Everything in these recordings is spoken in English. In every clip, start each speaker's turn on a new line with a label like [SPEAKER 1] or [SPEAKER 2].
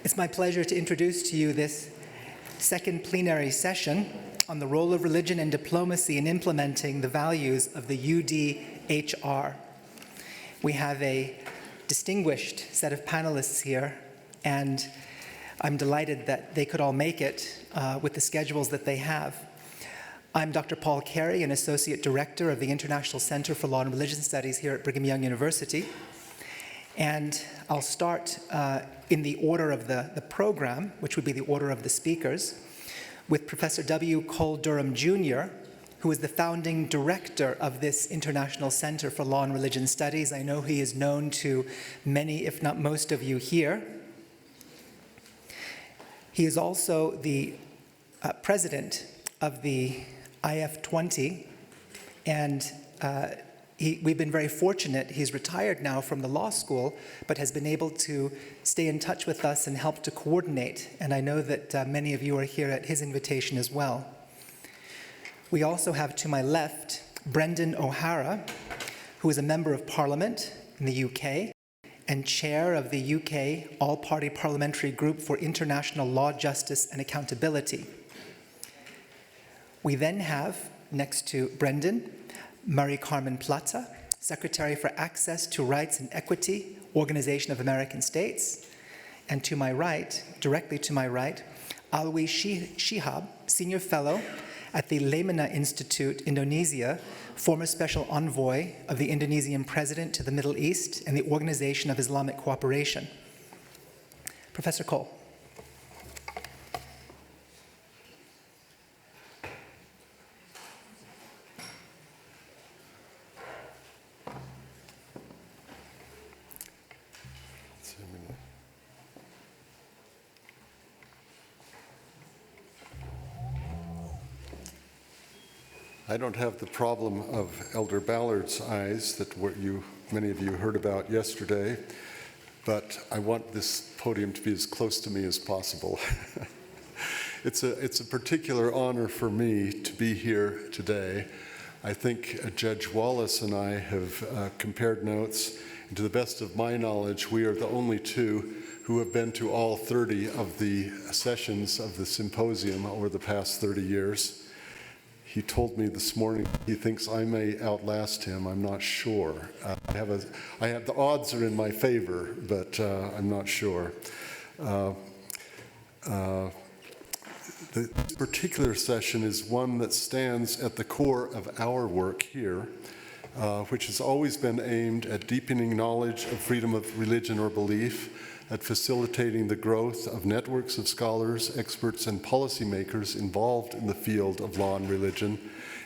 [SPEAKER 1] It's my pleasure to introduce to you this second plenary session on the role of religion and diplomacy in implementing the values of the UDHR. We have a distinguished set of panelists here, and I'm delighted that they could all make it with the schedules that they have. I'm Dr. Paul Kerry, an Associate Director of the International Center for Law and Religion Studies here at Brigham Young University. And I'll start in the order of the program, which would be the order of the speakers, with Professor W. Cole Durham, Jr., who is the founding director of this International Center for Law and Religion Studies. I know he is known to many, if not most of you here. He is also the president of the IF20, and we've been very fortunate. He's retired now from the law school, but has been able to stay in touch with us and help to coordinate. And I know that many of you are here at his invitation as well. We also have to my left, Brendan O'Hara, who is a member of Parliament in the UK and chair of the UK All-Party Parliamentary Group for International Law, Justice and Accountability. We then have, next to Brendan, Maricarmen Plata, Secretary for Access to Rights and Equity, Organization of American States. And to my right, directly to my right, Alwi Shihab, Senior Fellow at the Leimena Institute, Indonesia, former Special Envoy of the Indonesian President to the Middle East and the Organization of Islamic Cooperation. Professor Cole.
[SPEAKER 2] I don't have the problem of Elder Ballard's eyes that many of you heard about yesterday, but I want this podium to be as close to me as possible. It's a particular honor for me to be here today. I think Judge Wallace and I have compared notes, and to the best of my knowledge, we are the only two who have been to all 30 of the sessions of the symposium over the past 30 years. He told me this morning he thinks I may outlast him. I'm not sure. The odds are in my favor, but I'm not sure. The particular session is one that stands at the core of our work here, which has always been aimed at deepening knowledge of freedom of religion or belief, at facilitating the growth of networks of scholars, experts, and policymakers involved in the field of law and religion,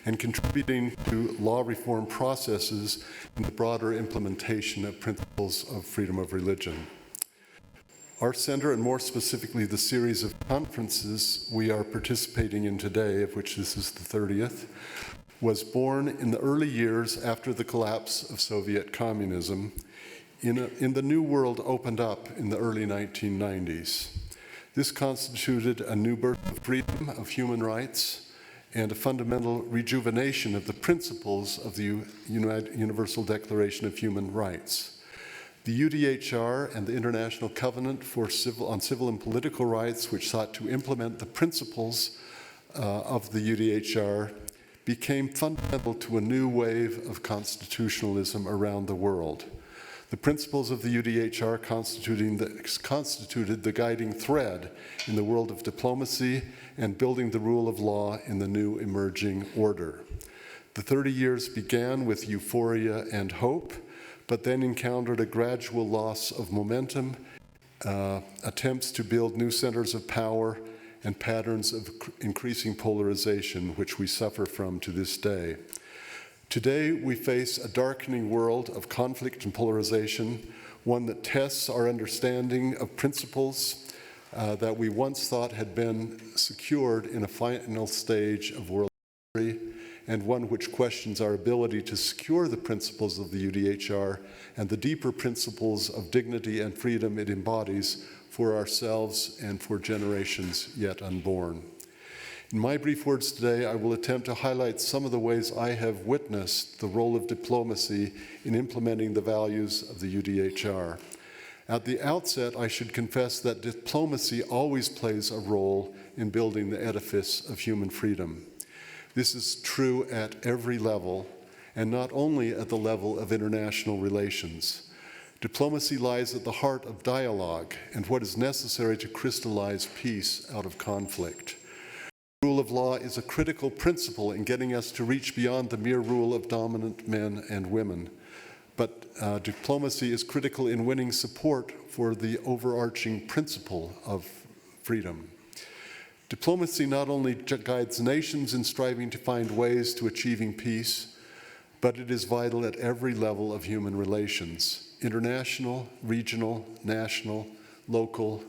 [SPEAKER 2] and contributing to law reform processes in the broader implementation of principles of freedom of religion. Our center, and more specifically the series of conferences we are participating in today, of which this is the 30th, was born in the early years after the collapse of Soviet communism, in the new world opened up in the early 1990s. This constituted a new birth of freedom, of human rights, and a fundamental rejuvenation of the principles of the Universal Declaration of Human Rights. The UDHR and the International Covenant on Civil and Political Rights, which sought to implement the principles of the UDHR, became fundamental to a new wave of constitutionalism around the world. The principles of the UDHR constituted the guiding thread in the world of diplomacy and building the rule of law in the new emerging order. The 30 years began with euphoria and hope, but then encountered a gradual loss of momentum, attempts to build new centers of power, and patterns of increasing polarization, which we suffer from to this day. Today, we face a darkening world of conflict and polarization, one that tests our understanding of principles that we once thought had been secured in a final stage of world history, and one which questions our ability to secure the principles of the UDHR and the deeper principles of dignity and freedom it embodies for ourselves and for generations yet unborn. In my brief words today, I will attempt to highlight some of the ways I have witnessed the role of diplomacy in implementing the values of the UDHR. At the outset, I should confess that diplomacy always plays a role in building the edifice of human freedom. This is true at every level, and not only at the level of international relations. Diplomacy lies at the heart of dialogue and what is necessary to crystallize peace out of conflict. The rule of law is a critical principle in getting us to reach beyond the mere rule of dominant men and women. But diplomacy is critical in winning support for the overarching principle of freedom. Diplomacy not only guides nations in striving to find ways to achieving peace, but it is vital at every level of human relations: international, regional, national, local,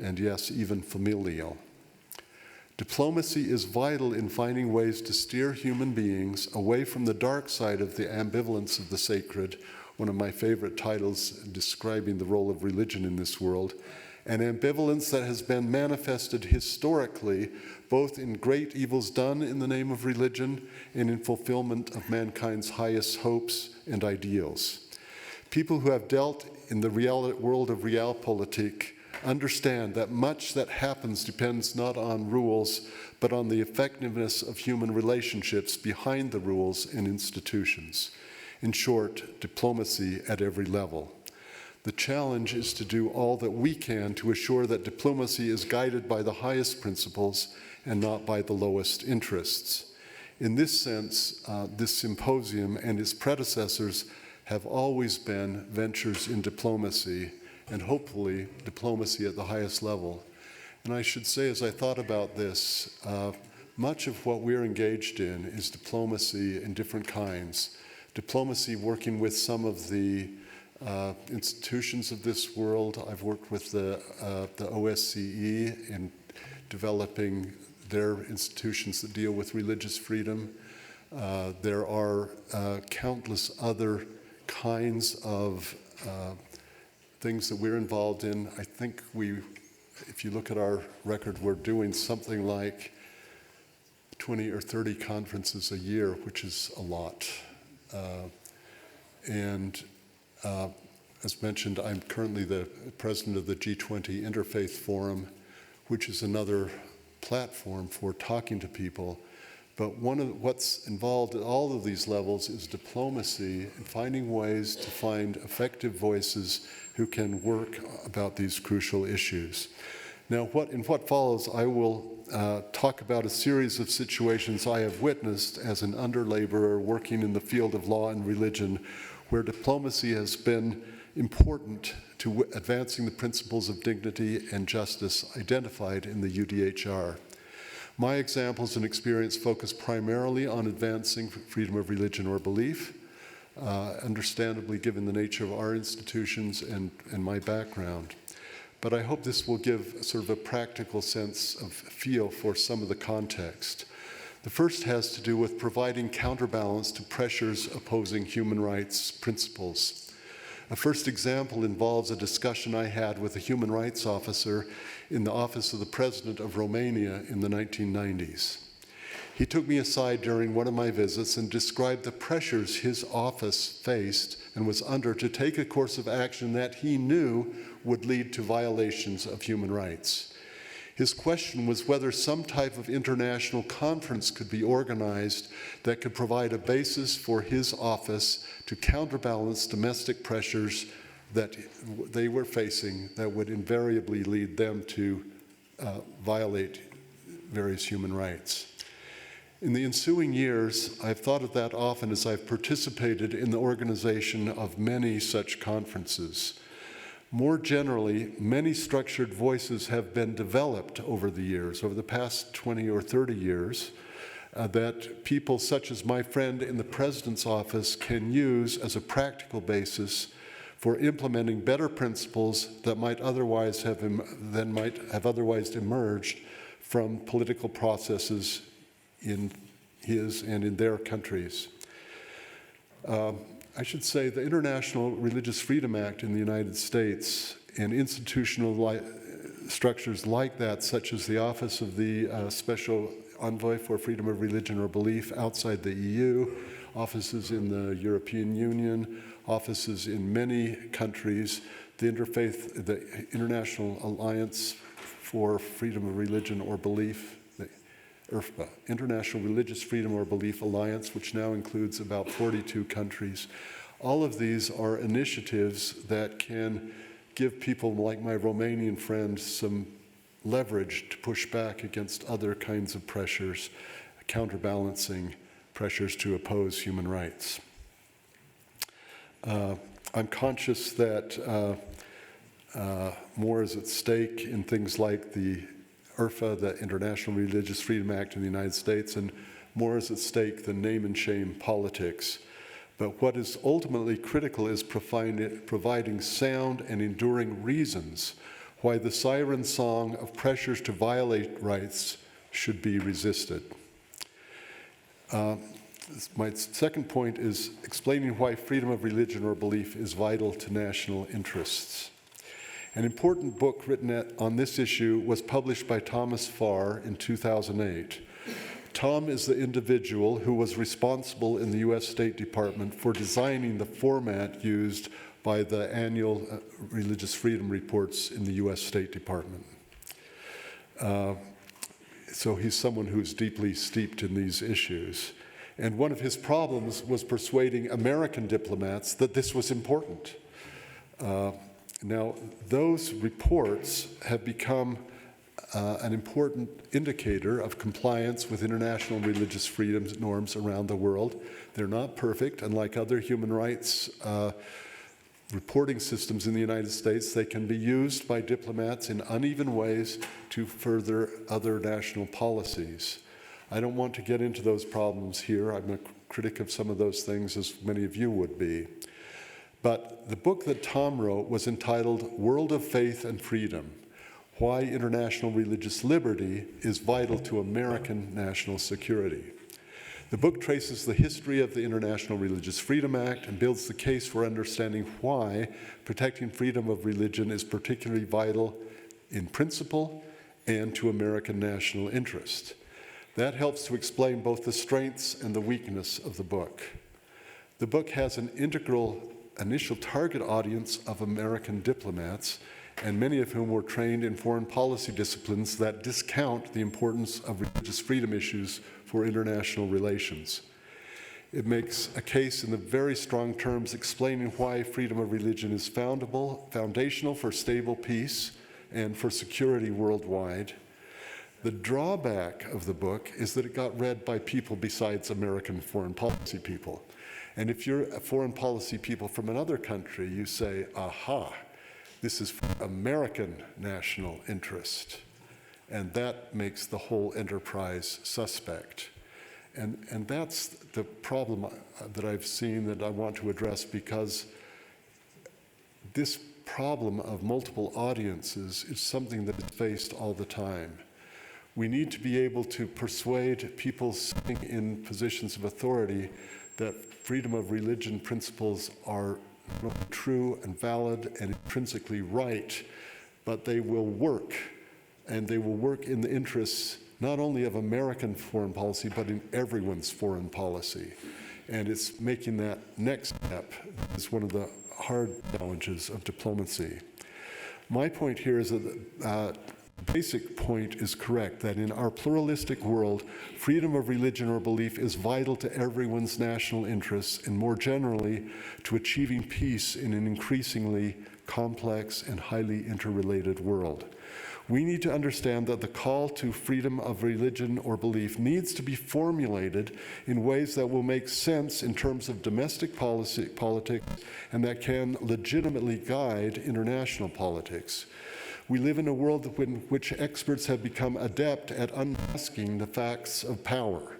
[SPEAKER 2] and yes, even familial. Diplomacy is vital in finding ways to steer human beings away from the dark side of the ambivalence of the sacred, one of my favorite titles describing the role of religion in this world, an ambivalence that has been manifested historically both in great evils done in the name of religion and in fulfillment of mankind's highest hopes and ideals. People who have dealt in the world of realpolitik understand that much that happens depends not on rules, but on the effectiveness of human relationships behind the rules and institutions. In short, diplomacy at every level. The challenge is to do all that we can to assure that diplomacy is guided by the highest principles and not by the lowest interests. In this sense, this symposium and its predecessors have always been ventures in diplomacy, and hopefully diplomacy at the highest level. And I should say, as I thought about this, much of what we're engaged in is diplomacy in different kinds. Diplomacy working with some of the institutions of this world. I've worked with the OSCE in developing their institutions that deal with religious freedom. There are countless other kinds of things that we're involved in. I think if you look at our record, we're doing something like 20 or 30 conferences a year, which is a lot. As mentioned, I'm currently the president of the G20 Interfaith Forum, which is another platform for talking to people. But what's involved at all of these levels is diplomacy and finding ways to find effective voices who can work about these crucial issues. Now, in what follows, I will talk about a series of situations I have witnessed as an underlaborer working in the field of law and religion, where diplomacy has been important to advancing the principles of dignity and justice identified in the UDHR. My examples and experience focus primarily on advancing freedom of religion or belief, understandably given the nature of our institutions and my background. But I hope this will give sort of a practical sense of feel for some of the context. The first has to do with providing counterbalance to pressures opposing human rights principles. A first example involves a discussion I had with a human rights officer in the office of the president of Romania in the 1990s. He took me aside during one of my visits and described the pressures his office faced and was under to take a course of action that he knew would lead to violations of human rights. His question was whether some type of international conference could be organized that could provide a basis for his office to counterbalance domestic pressures that they were facing that would invariably lead them to violate various human rights. In the ensuing years, I've thought of that often as I've participated in the organization of many such conferences. More generally, many structured voices have been developed over the years, over the past 20 or 30 years, that people such as my friend in the president's office can use as a practical basis for implementing better principles that might otherwise have emerged from political processes in his and in their countries. I should say the International Religious Freedom Act in the United States and institutional structures like that, such as the Office of the Special Envoy for Freedom of Religion or Belief outside the EU, offices in the European Union, offices in many countries, the International Alliance for Freedom of Religion or Belief, the IRFBA, International Religious Freedom or Belief Alliance, which now includes about 42 countries. All of these are initiatives that can give people like my Romanian friend some leverage to push back against other kinds of pressures, counterbalancing pressures to oppose human rights. I'm conscious that more is at stake in things like the IRFA, the International Religious Freedom Act in the United States, and more is at stake than name and shame politics. But what is ultimately critical is providing sound and enduring reasons why the siren song of pressures to violate rights should be resisted. My second point is explaining why freedom of religion or belief is vital to national interests. An important book written on this issue was published by Thomas Farr in 2008. Tom is the individual who was responsible in the U.S. State Department for designing the format used by the annual religious freedom reports in the U.S. State Department. So he's someone who's deeply steeped in these issues. And one of his problems was persuading American diplomats that this was important. Now, those reports have become an important indicator of compliance with international religious freedom norms around the world. They're not perfect, and like other human rights reporting systems in the United States, they can be used by diplomats in uneven ways to further other national policies. I don't want to get into those problems here. I'm a critic of some of those things, as many of you would be. But the book that Tom wrote was entitled World of Faith and Freedom: Why International Religious Liberty is Vital to American National Security. The book traces the history of the International Religious Freedom Act and builds the case for understanding why protecting freedom of religion is particularly vital in principle and to American national interest. That helps to explain both the strengths and the weakness of the book. The book has an initial target audience of American diplomats, and many of whom were trained in foreign policy disciplines that discount the importance of religious freedom issues for international relations. It makes a case in the very strong terms explaining why freedom of religion is foundational for stable peace and for security worldwide. The drawback of the book is that it got read by people besides American foreign policy people. And if you're a foreign policy people from another country, you say, aha, this is for American national interest. And that makes the whole enterprise suspect. And that's the problem that I've seen that I want to address, because this problem of multiple audiences is something that is faced all the time. We need to be able to persuade people sitting in positions of authority that freedom of religion principles are true and valid and intrinsically right, but they will work, and they will work in the interests not only of American foreign policy, but in everyone's foreign policy. And it's making that next step is one of the hard challenges of diplomacy. My point here is that the basic point is correct, that in our pluralistic world, freedom of religion or belief is vital to everyone's national interests, and more generally, to achieving peace in an increasingly complex and highly interrelated world. We need to understand that the call to freedom of religion or belief needs to be formulated in ways that will make sense in terms of domestic politics and that can legitimately guide international politics. We live in a world in which experts have become adept at unmasking the facts of power.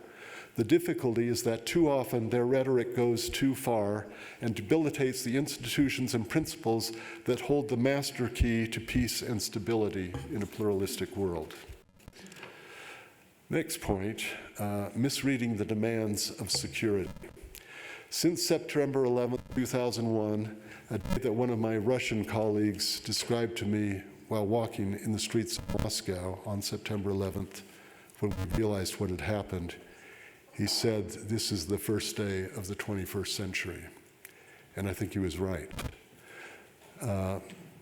[SPEAKER 2] The difficulty is that too often their rhetoric goes too far and debilitates the institutions and principles that hold the master key to peace and stability in a pluralistic world. Next point, misreading the demands of security. Since September 11, 2001, a day that one of my Russian colleagues described to me while walking in the streets of Moscow on September 11th, when we realized what had happened, he said, "This is the first day of the 21st century." And I think he was right.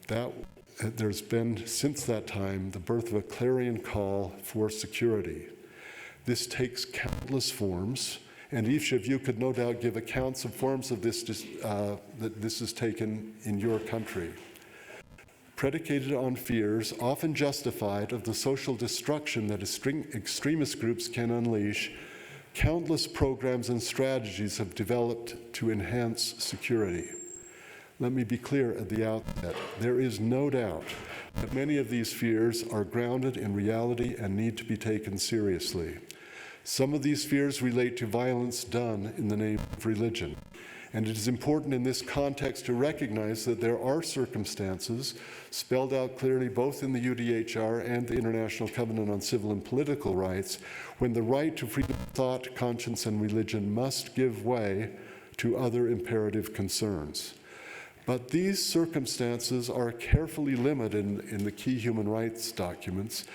[SPEAKER 2] There's been, since that time, the birth of a clarion call for security. This takes countless forms, and each of you could no doubt give accounts of forms of this that this is taken in your country. Predicated on fears, often justified, of the social destruction that extremist groups can unleash, countless programs and strategies have developed to enhance security. Let me be clear at the outset, there is no doubt that many of these fears are grounded in reality and need to be taken seriously. Some of these fears relate to violence done in the name of religion. And it is important in this context to recognize that there are circumstances spelled out clearly both in the UDHR and the International Covenant on Civil and Political Rights when the right to freedom of thought, conscience, and religion must give way to other imperative concerns. But these circumstances are carefully limited in the key human rights documents.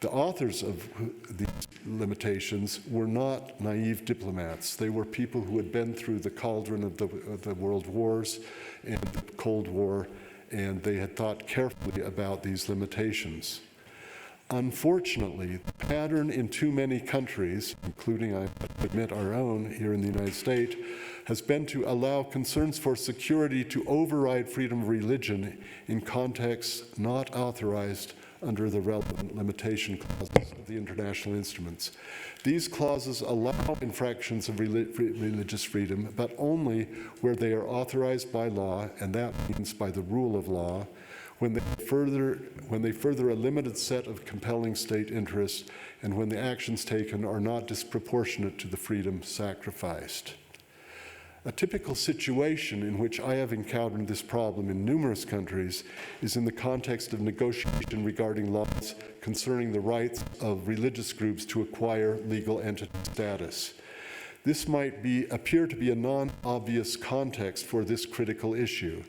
[SPEAKER 2] The authors of these limitations were not naive diplomats. They were people who had been through the cauldron of the world wars and the Cold War, and they had thought carefully about these limitations. Unfortunately, the pattern in too many countries, including, I admit, our own here in the United States, has been to allow concerns for security to override freedom of religion in contexts not authorized under the relevant limitation clauses of the international instruments. These clauses allow infractions of religious freedom, but only where they are authorized by law, and that means by the rule of law, when they further a limited set of compelling state interests, and when the actions taken are not disproportionate to the freedom sacrificed. A typical situation in which I have encountered this problem in numerous countries is in the context of negotiation regarding laws concerning the rights of religious groups to acquire legal entity status. This might appear to be a non-obvious context for this critical issue,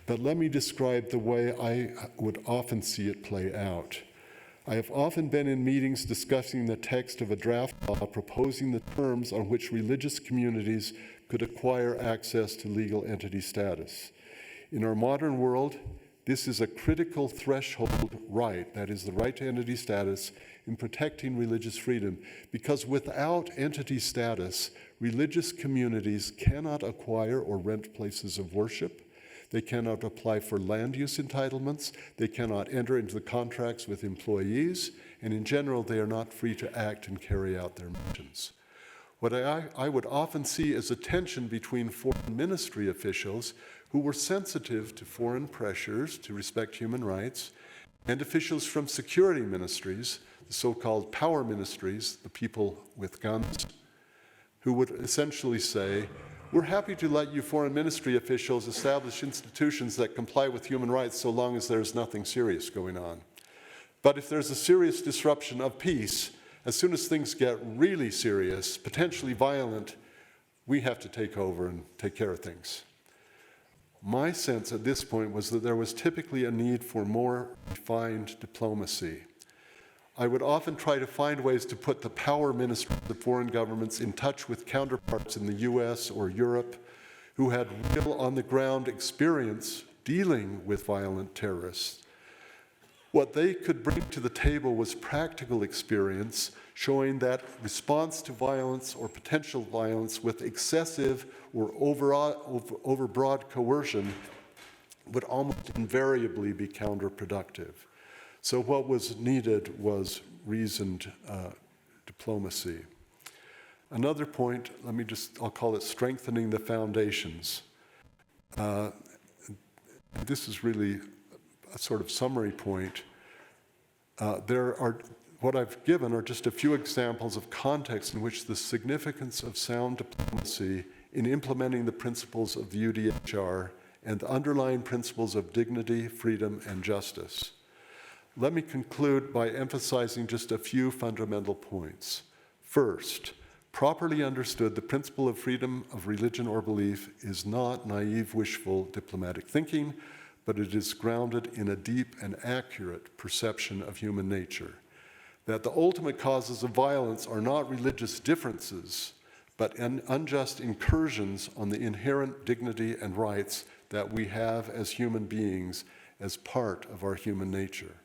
[SPEAKER 2] but let me describe the way I would often see it play out. I have often been in meetings discussing the text of a draft law proposing the terms on which religious communities could acquire access to legal entity status. In our modern world, this is a critical threshold right, that is the right to entity status, in protecting religious freedom, because without entity status, religious communities cannot acquire or rent places of worship. They cannot apply for land use entitlements. They cannot enter into the contracts with employees. And in general, they are not free to act and carry out their missions. What I would often see is a tension between foreign ministry officials who were sensitive to foreign pressures to respect human rights, and officials from security ministries, the so-called power ministries, the people with guns, who would essentially say, we're happy to let you foreign ministry officials establish institutions that comply with human rights so long as there's nothing serious going on. But if there's a serious disruption of peace, as soon as things get really serious, potentially violent, we have to take over and take care of things. My sense at this point was that there was typically a need for more refined diplomacy. I would often try to find ways to put the power ministries of foreign governments in touch with counterparts in the US or Europe who had real on-the-ground experience dealing with violent terrorists. What they could bring to the table was practical experience showing that response to violence or potential violence with excessive or overbroad coercion would almost invariably be counterproductive. So what was needed was reasoned diplomacy. Another point, I'll call it strengthening the foundations. This is really a sort of summary point. What I've given are just a few examples of contexts in which the significance of sound diplomacy in implementing the principles of the UDHR and the underlying principles of dignity, freedom, and justice. Let me conclude by emphasizing just a few fundamental points. First, properly understood, the principle of freedom of religion or belief is not naive, wishful diplomatic thinking, but it is grounded in a deep and accurate perception of human nature. That the ultimate causes of violence are not religious differences, but unjust incursions on the inherent dignity and rights that we have as human beings, as part of our human nature.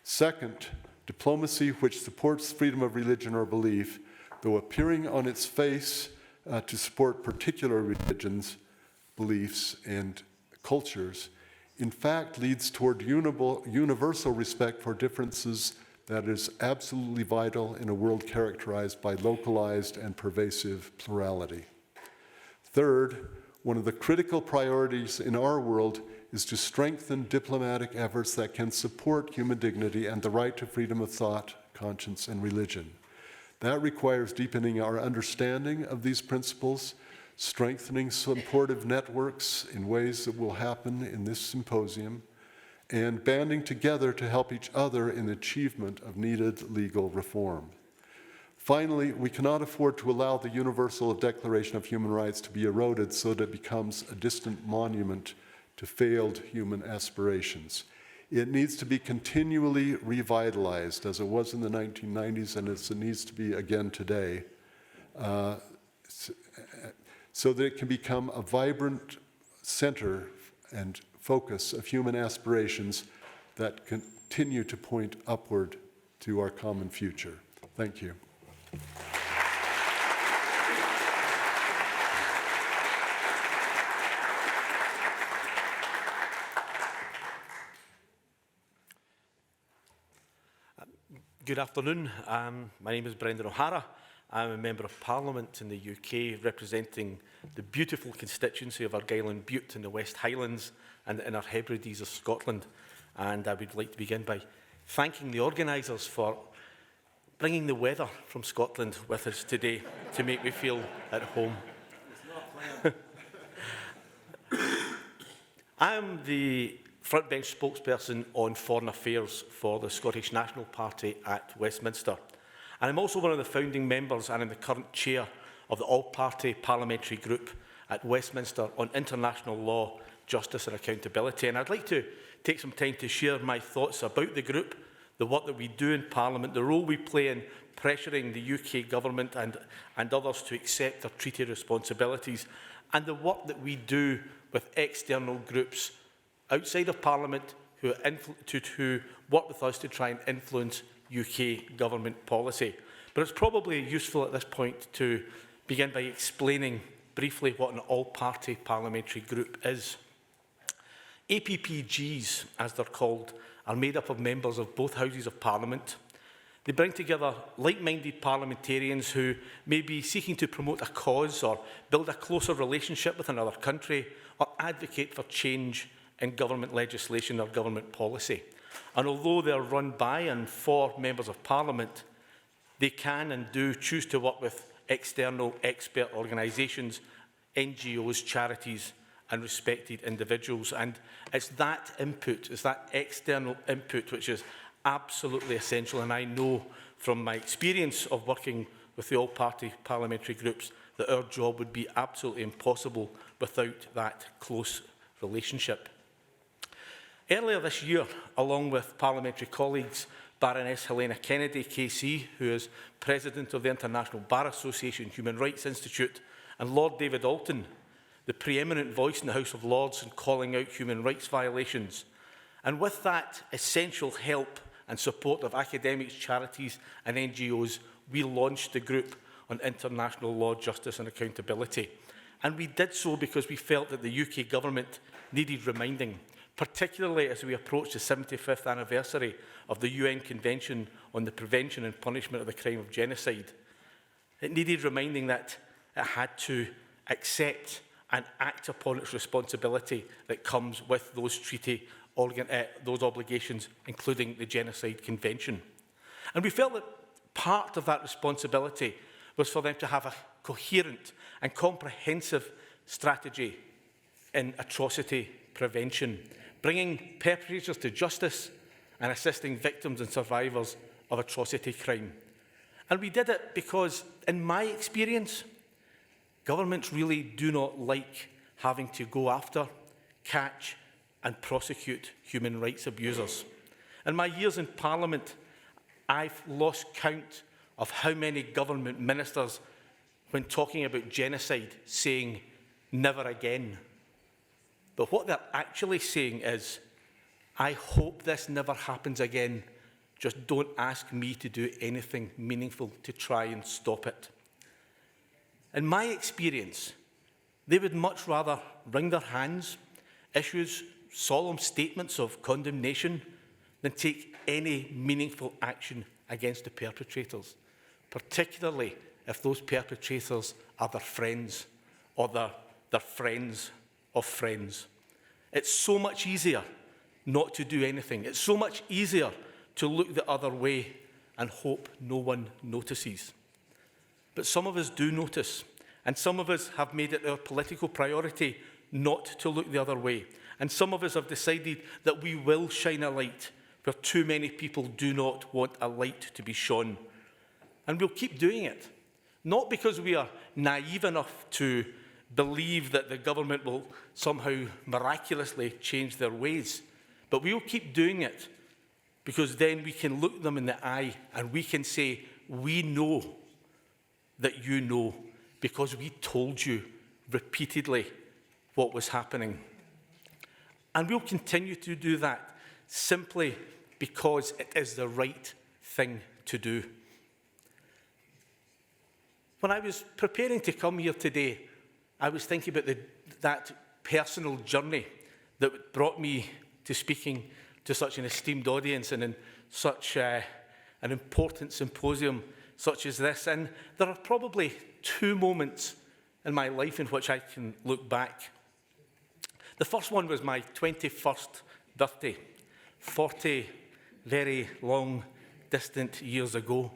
[SPEAKER 2] Second, diplomacy which supports freedom of religion or belief, though appearing on its face to support particular religions, beliefs, and cultures, in fact leads toward universal respect for differences that is absolutely vital in a world characterized by localized and pervasive plurality. Third, one of the critical priorities in our world is to strengthen diplomatic efforts that can support human dignity and the right to freedom of thought, conscience, and religion. That requires deepening our understanding of these principles, strengthening supportive networks in ways that will happen in this symposium, and banding together to help each other in the achievement of needed legal reform. Finally, we cannot afford to allow the Universal Declaration of Human Rights to be eroded so that it becomes a distant monument to failed human aspirations. It needs to be continually revitalized, as it was in the 1990s and as it needs to be again today, so that it can become a vibrant center and focus of human aspirations that continue to point upward to our common future. Thank you.
[SPEAKER 3] Good afternoon. My name is Brendan O'Hara. I'm a Member of Parliament in the UK, representing the beautiful constituency of Argyll and Bute in the West Highlands and the Inner Hebrides of Scotland. And I would like to begin by thanking the organisers for bringing the weather from Scotland with us today to make me feel at home. I am the frontbench spokesperson on foreign affairs for the Scottish National Party at Westminster. And I'm also one of the founding members and I'm the current chair of the all-party parliamentary group at Westminster on international law, justice and accountability. And I'd like to take some time to share my thoughts about the group, the work that we do in Parliament, the role we play in pressuring the UK government and others to accept their treaty responsibilities, and the work that we do with external groups outside of Parliament who work with us to try and influence UK government policy. But it's probably useful at this point to begin by explaining briefly what an all-party parliamentary group is. APPGs, as they're called, are made up of members of both houses of Parliament. They bring together like-minded parliamentarians who may be seeking to promote a cause or build a closer relationship with another country or advocate for change in government legislation or government policy. And although they are run by and for members of Parliament, they can and do choose to work with external expert organisations, NGOs, charities and respected individuals. And it's that input, it's that external input which is absolutely essential. And I know from my experience of working with the all-party parliamentary groups that our job would be absolutely impossible without that close relationship. Earlier this year, along with parliamentary colleagues Baroness Helena Kennedy, KC, who is President of the International Bar Association Human Rights Institute, and Lord David Alton, the preeminent voice in the House of Lords in calling out human rights violations, and with that essential help and support of academics, charities and NGOs, we launched the group on international law, justice and accountability. And we did so because we felt that the UK government needed reminding, particularly as we approach the 75th anniversary of the UN Convention on the Prevention and Punishment of the Crime of Genocide. It needed reminding that it had to accept and act upon its responsibility that comes with those those obligations, including the Genocide Convention. And we felt that part of that responsibility was for them to have a coherent and comprehensive strategy in atrocity prevention, bringing perpetrators to justice and assisting victims and survivors of atrocity crime. And we did it because, in my experience, governments really do not like having to go after, catch and prosecute human rights abusers. In my years in Parliament, I've lost count of how many government ministers, when talking about genocide, saying, "never again." But what they're actually saying is, I hope this never happens again. Just don't ask me to do anything meaningful to try and stop it. In my experience, they would much rather wring their hands, issue solemn statements of condemnation, than take any meaningful action against the perpetrators, particularly if those perpetrators are their friends or their friends of friends. It's so much easier not to do anything. It's so much easier to look the other way and hope no one notices. But some of us do notice, and some of us have made it our political priority not to look the other way. And some of us have decided that we will shine a light where too many people do not want a light to be shone. And we'll keep doing it, not because we are naive enough to believe that the government will somehow miraculously change their ways, but we will keep doing it because then we can look them in the eye and we can say, we know that you know because we told you repeatedly what was happening. And we'll continue to do that simply because it is the right thing to do. When I was preparing to come here today, I was thinking about that personal journey that brought me to speaking to such an esteemed audience and in such an important symposium such as this. And there are probably two moments in my life in which I can look back. The first one was my 21st birthday, 40 very long, distant years ago,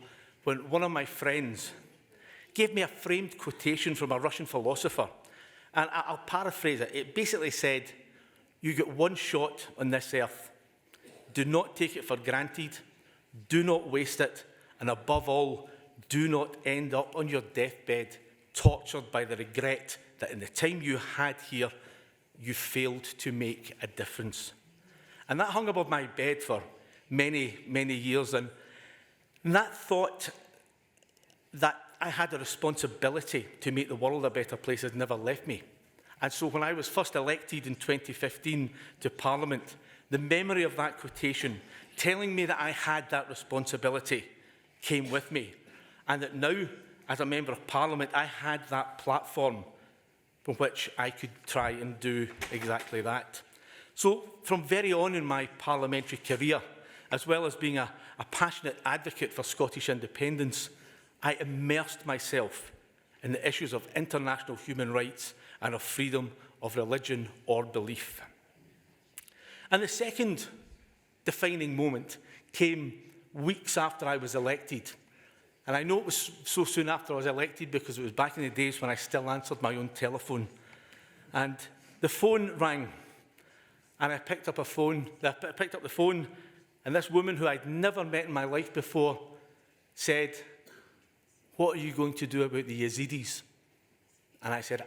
[SPEAKER 3] when one of my friends gave me a framed quotation from a Russian philosopher. And I'll paraphrase it. It basically said, you get one shot on this earth. Do not take it for granted. Do not waste it. And above all, do not end up on your deathbed tortured by the regret that in the time you had here, you failed to make a difference. And that hung above my bed for many, many years. And that thought that I had a responsibility to make the world a better place has never left me. And so when I was first elected in 2015 to Parliament, the memory of that quotation telling me that I had that responsibility came with me. And that now, as a Member of Parliament, I had that platform from which I could try and do exactly that. So from very on in my parliamentary career, as well as being a passionate advocate for Scottish independence, I immersed myself in the issues of international human rights and of freedom of religion or belief. And the second defining moment came weeks after I was elected. And I know it was so soon after I was elected because it was back in the days when I still answered my own telephone. And the phone rang, and I picked up the phone, and this woman who I'd never met in my life before said, "What are you going to do about the Yazidis?" And I said,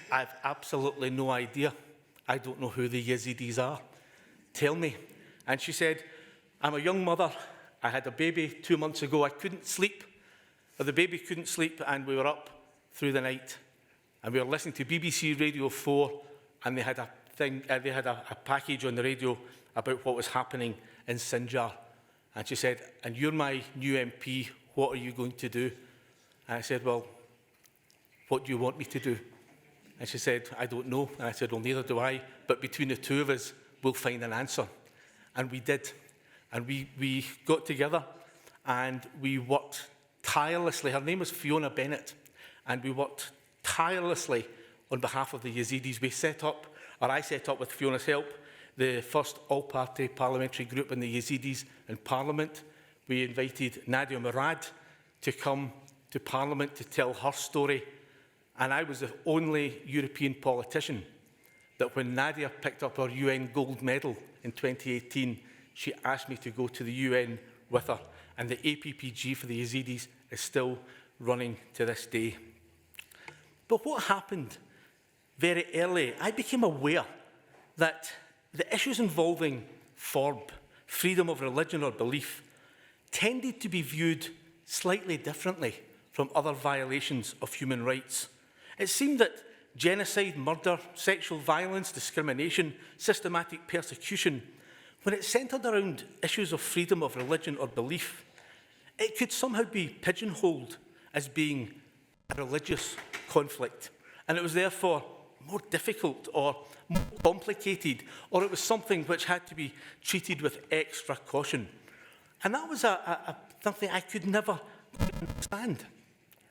[SPEAKER 3] "I've absolutely no idea. I don't know who the Yazidis are. Tell me." And she said, "I'm a young mother. I had a baby 2 months ago. I couldn't sleep. Or the baby couldn't sleep, and we were up through the night. And we were listening to BBC Radio 4, and they had a package on the radio about what was happening in Sinjar." And she said, "And you're my new MP. What are you going to do?" And I said, "Well, what do you want me to do?" And she said, "I don't know." And I said, "Well, neither do I. But between the two of us, we'll find an answer." And we did. And we got together and we worked tirelessly. Her name was Fiona Bennett. And we worked tirelessly on behalf of the Yazidis. I set up with Fiona's help, the first all-party parliamentary group on the Yazidis in Parliament. We invited Nadia Murad to come to Parliament to tell her story. And I was the only European politician that when Nadia picked up her UN gold medal in 2018, she asked me to go to the UN with her. And the APPG for the Yazidis is still running to this day. But what happened very early, I became aware that the issues involving FORB, freedom of religion or belief, tended to be viewed slightly differently from other violations of human rights. It seemed that genocide, murder, sexual violence, discrimination, systematic persecution when it's centred around issues of freedom of religion or belief, it could somehow be pigeonholed as being a religious conflict. And it was therefore more difficult or more complicated, or it was something which had to be treated with extra caution. And that was something I could never understand.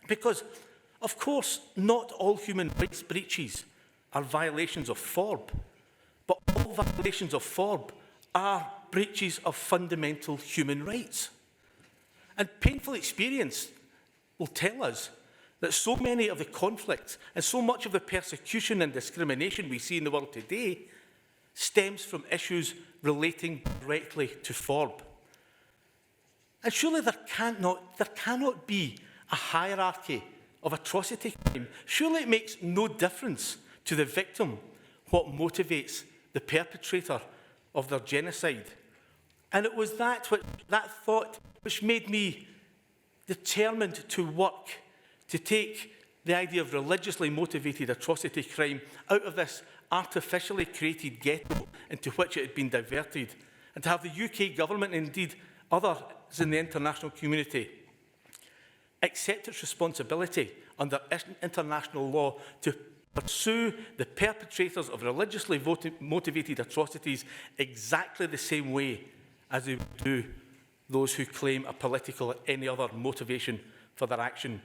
[SPEAKER 3] Because, of course, not all human rights breaches are violations of FORB, but all violations of FORB are breaches of fundamental human rights. And painful experience will tell us that so many of the conflicts and so much of the persecution and discrimination we see in the world today stems from issues relating directly to FORB. And surely there cannot be a hierarchy of atrocity crime. Surely it makes no difference to the victim what motivates the perpetrator of their genocide. And it was that thought which made me determined to work to take the idea of religiously motivated atrocity crime out of this artificially created ghetto into which it had been diverted, and to have the UK government, and indeed others in the international community, accept its responsibility under international law to pursue the perpetrators of religiously motivated atrocities exactly the same way as they do those who claim a political or any other motivation for their action.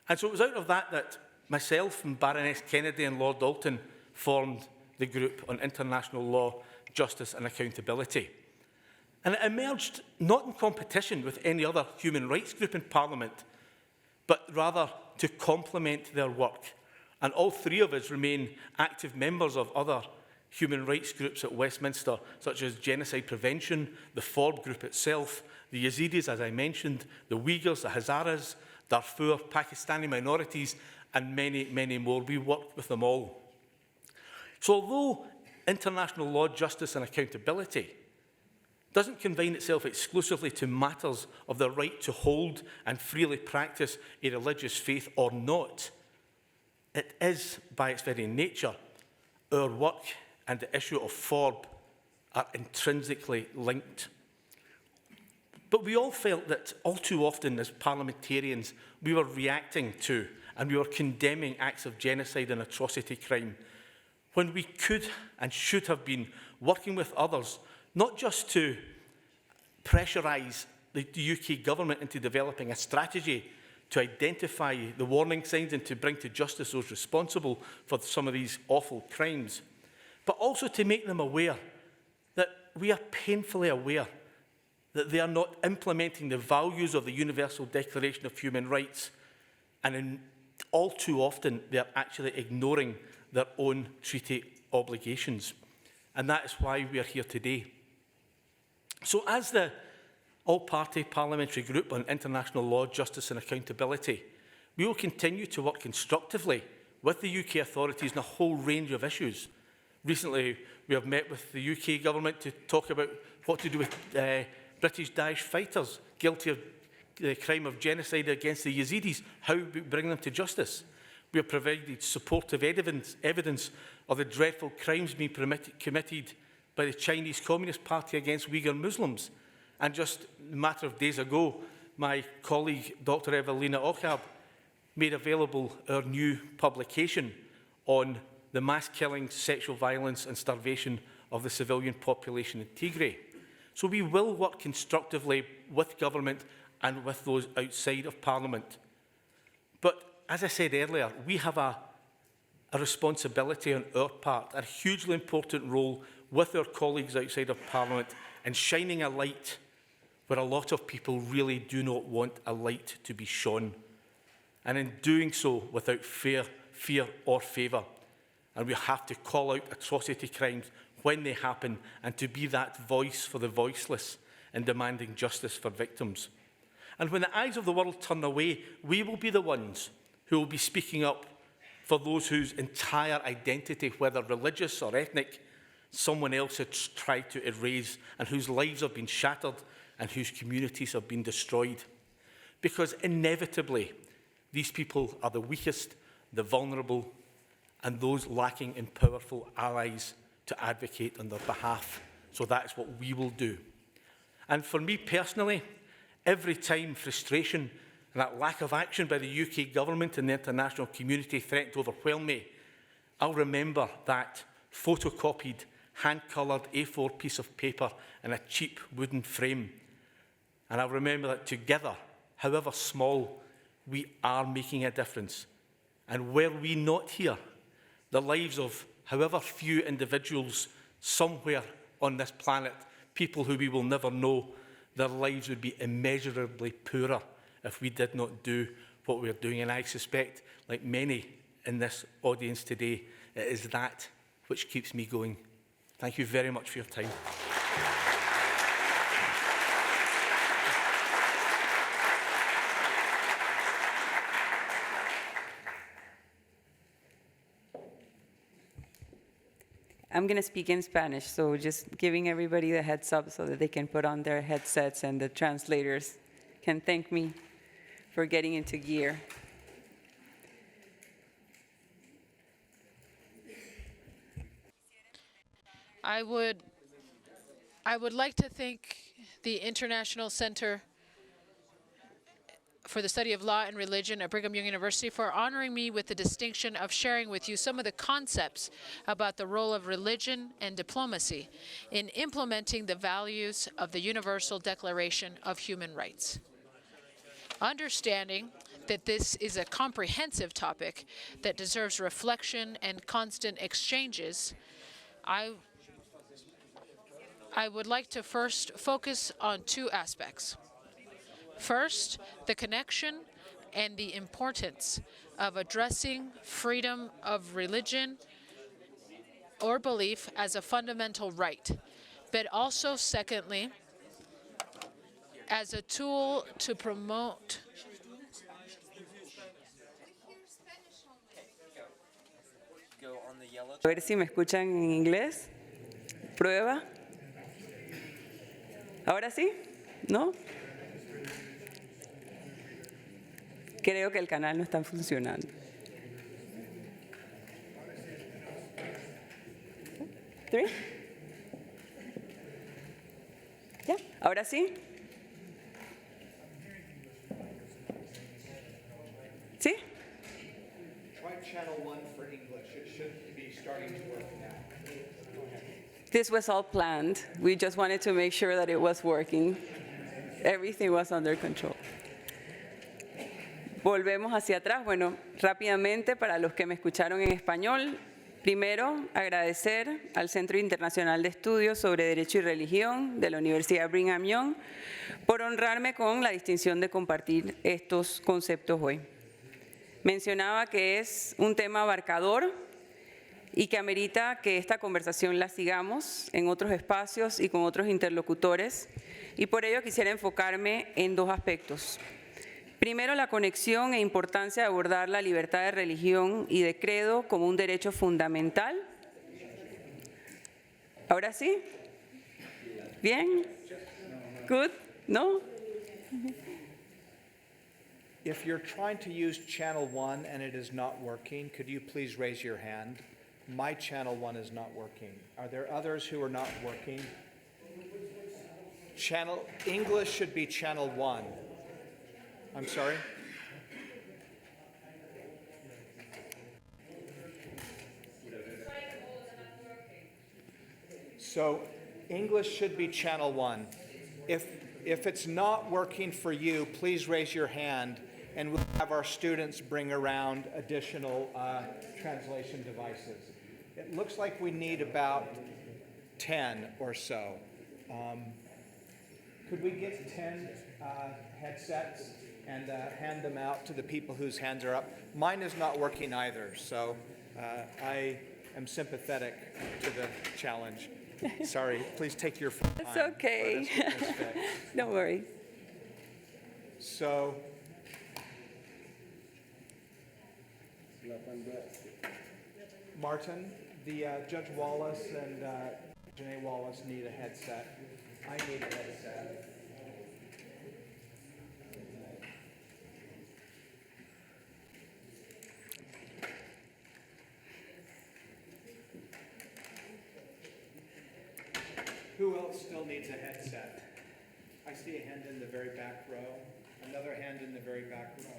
[SPEAKER 3] And so it was out of that that myself and Baroness Kennedy and Lord Dalton formed the group on international law, justice and accountability. And it emerged not in competition with any other human rights group in Parliament, but rather to complement their work. And all three of us remain active members of other human rights groups at Westminster, such as Genocide Prevention, the FORB group itself, the Yazidis, as I mentioned, the Uyghurs, the Hazaras, Darfur, Pakistani minorities, and many, many more. We worked with them all. So although international law, justice and accountability doesn't confine itself exclusively to matters of the right to hold and freely practice a religious faith or not, it is, by its very nature, our work and the issue of FORB are intrinsically linked. But we all felt that all too often as parliamentarians we were reacting to and we were condemning acts of genocide and atrocity crime when we could and should have been working with others, not just to pressurise the UK government into developing a strategy to identify the warning signs and to bring to justice those responsible for some of these awful crimes, but also to make them aware that we are painfully aware that they are not implementing the values of the Universal Declaration of Human Rights, and all too often they are actually ignoring their own treaty obligations. And that is why we are here today. So as the all-party parliamentary group on international law, justice and accountability, we will continue to work constructively with the UK authorities on a whole range of issues. Recently, we have met with the UK government to talk about what to do with British Daesh fighters guilty of the crime of genocide against the Yazidis, how we bring them to justice. We have provided supportive evidence of the dreadful crimes being committed by the Chinese Communist Party against Uyghur Muslims. And just a matter of days ago, my colleague, Dr. Evelina Ochab, made available our new publication on the mass killing, sexual violence and starvation of the civilian population in Tigray. So we will work constructively with government and with those outside of Parliament. But as I said earlier, we have a responsibility on our part, a hugely important role with our colleagues outside of Parliament in shining a light where a lot of people really do not want a light to be shone. And in doing so without fear or favour. And we have to call out atrocity crimes when they happen and to be that voice for the voiceless in demanding justice for victims. And when the eyes of the world turn away, we will be the ones who will be speaking up for those whose entire identity, whether religious or ethnic, someone else has tried to erase, and whose lives have been shattered and whose communities have been destroyed. Because inevitably, these people are the weakest, the vulnerable, and those lacking in powerful allies to advocate on their behalf. So that's what we will do. And for me personally, every time frustration and that lack of action by the UK government and the international community threaten to overwhelm me, I'll remember that photocopied, hand-coloured A4 piece of paper in a cheap wooden frame. And I'll remember that together, however small, we are making a difference. And were we not here, the lives of however few individuals somewhere on this planet, people who we will never know, their lives would be immeasurably poorer if we did not do what we're doing. And I suspect, like many in this audience today, it is that which keeps me going. Thank you very much for your time.
[SPEAKER 4] I'm going to speak in Spanish, so just giving everybody the heads up so that they can put on their headsets and the translators can thank me for getting into gear.
[SPEAKER 5] I would like to thank the International Center for the Study of Law and Religion at Brigham Young University for honoring me with the distinction of sharing with you some of the concepts about the role of religion and diplomacy in implementing the values of the Universal Declaration of Human Rights. Understanding that this is a comprehensive topic that deserves reflection and constant exchanges, I would like to first focus on two aspects. First, the connection and the importance of addressing freedom of religion or belief as a fundamental right, but also, secondly, as a tool to promote
[SPEAKER 4] A ver si me escuchan en inglés. Prueba. ¿Ahora sí? ¿No? Creo que el canal no está funcionando. ¿Three? ¿Ya? ¿Ahora sí? ¿Sí?
[SPEAKER 6] Try channel 1 for English. It should be starting to work now.
[SPEAKER 4] This was all planned. We just wanted to make sure that it was working. Everything was under control. Volvemos hacia atrás. Bueno, rápidamente, para los que me escucharon en español, primero, agradecer al Centro Internacional de Estudios sobre Derecho y Religión de la Universidad Brigham Young por honrarme con la distinción de compartir estos conceptos hoy. Mencionaba que es un tema abarcador y que amerita que esta conversación la sigamos en otros espacios y con otros interlocutores, y por ello quisiera enfocarme en dos aspectos. Primero, la conexión e importancia de abordar la libertad de religión y de credo como un derecho fundamental. ¿Ahora sí? ¿Bien? ¿Good? ¿No?
[SPEAKER 6] If you're trying to use channel 1 and it is not working, could you please raise your hand? My channel 1 is not working. Are there others who are not working? English should be channel 1. I'm sorry? So English should be channel 1. If it's not working for you, please raise your hand and we'll have our students bring around additional translation devices. It looks like we need about 10 or so. Could we get 10 headsets and hand them out to the people whose hands are up? Mine is not working either, so I am sympathetic to the challenge. Sorry, please take your time.
[SPEAKER 4] It's okay. Don't worry.
[SPEAKER 6] So, Martin, the Judge Wallace and Janae Wallace need a headset. I need a headset. Who else still needs a headset? I see a hand in the very back row, another hand in the very back row.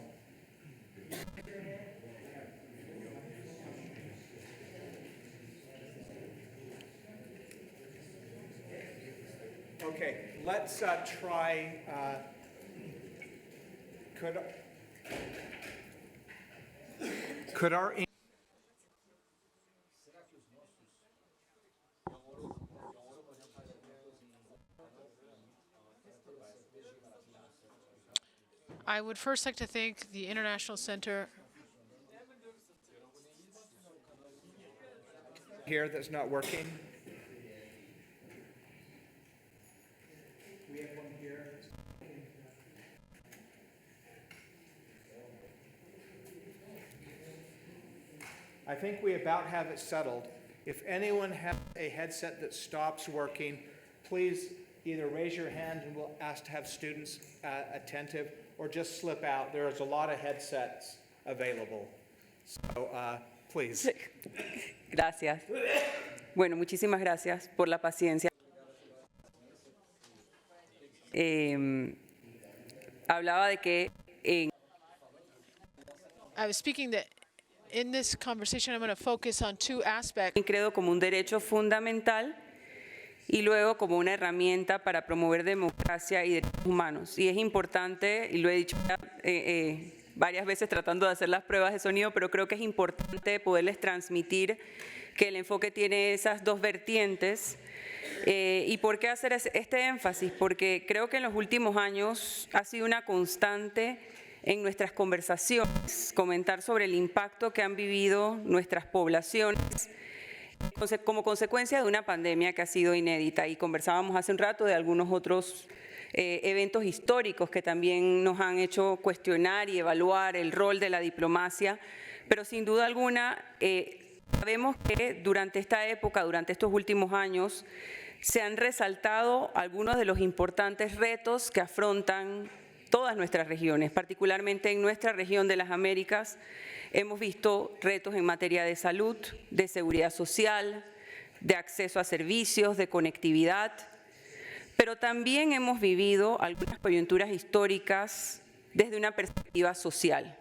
[SPEAKER 6] Okay, let's try, could our
[SPEAKER 5] I would first like to thank the International Center
[SPEAKER 6] here that's not working? We have one here. I think we about have it settled. If anyone has a headset that stops working, please either raise your hand and we'll ask to have students attentive, or just slip out. There's a lot of headsets available. So please.
[SPEAKER 4] Gracias. Bueno, muchísimas gracias por la paciencia. Hablaba de que
[SPEAKER 5] I was speaking that in this conversation, I'm going to focus on two aspects.
[SPEAKER 4] credo como un derecho fundamental y luego como una herramienta para promover democracia y derechos humanos. Y es importante, y lo he dicho ya, varias veces tratando de hacer las pruebas de sonido, pero creo que es importante poderles transmitir que el enfoque tiene esas dos vertientes. ¿Y por qué hacer este énfasis? Porque creo que en los últimos años ha sido una constante en nuestras conversaciones comentar sobre el impacto que han vivido nuestras poblaciones como consecuencia de una pandemia que ha sido inédita. Y conversábamos hace un rato de algunos otros eventos históricos que también nos han hecho cuestionar y evaluar el rol de la diplomacia, pero sin duda alguna sabemos que durante esta época, durante estos últimos años, se han resaltado algunos de los importantes retos que afrontan todas nuestras regiones, particularmente en nuestra región de las Américas. Hemos visto retos en materia de salud, de seguridad social, de acceso a servicios, de conectividad, pero también hemos vivido algunas coyunturas históricas desde una perspectiva social,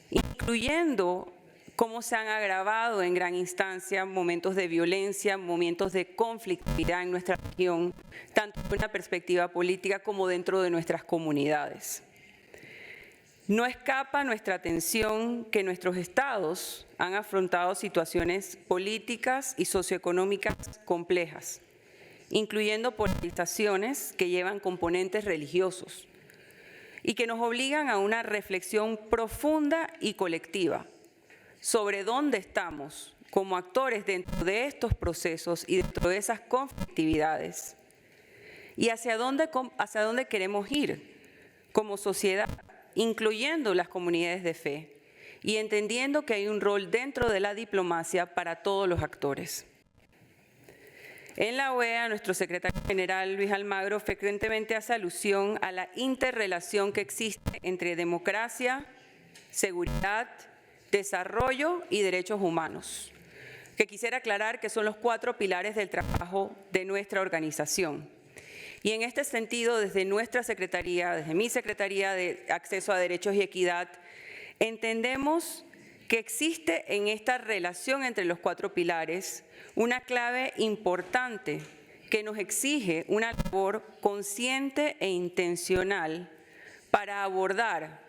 [SPEAKER 4] incluyendo cómo se han agravado en gran instancia momentos de violencia, momentos de conflictividad en nuestra región, tanto desde una perspectiva política como dentro de nuestras comunidades. No escapa nuestra atención que nuestros estados han afrontado situaciones políticas y socioeconómicas complejas, incluyendo polarizaciones que llevan componentes religiosos y que nos obligan a una reflexión profunda y colectiva sobre dónde estamos como actores dentro de estos procesos y dentro de esas conflictividades y hacia dónde queremos ir como sociedad, incluyendo las comunidades de fe y entendiendo que hay un rol dentro de la diplomacia para todos los actores. En la OEA, nuestro secretario general Luis Almagro frecuentemente hace alusión a la interrelación que existe entre democracia, seguridad, desarrollo y derechos humanos, que quisiera aclarar que son los 4 pilares del trabajo de nuestra organización. Y en este sentido, desde nuestra secretaría, desde mi Secretaría de Acceso a Derechos y Equidad, entendemos que existe en esta relación entre los 4 pilares una clave importante que nos exige una labor consciente e intencional para abordar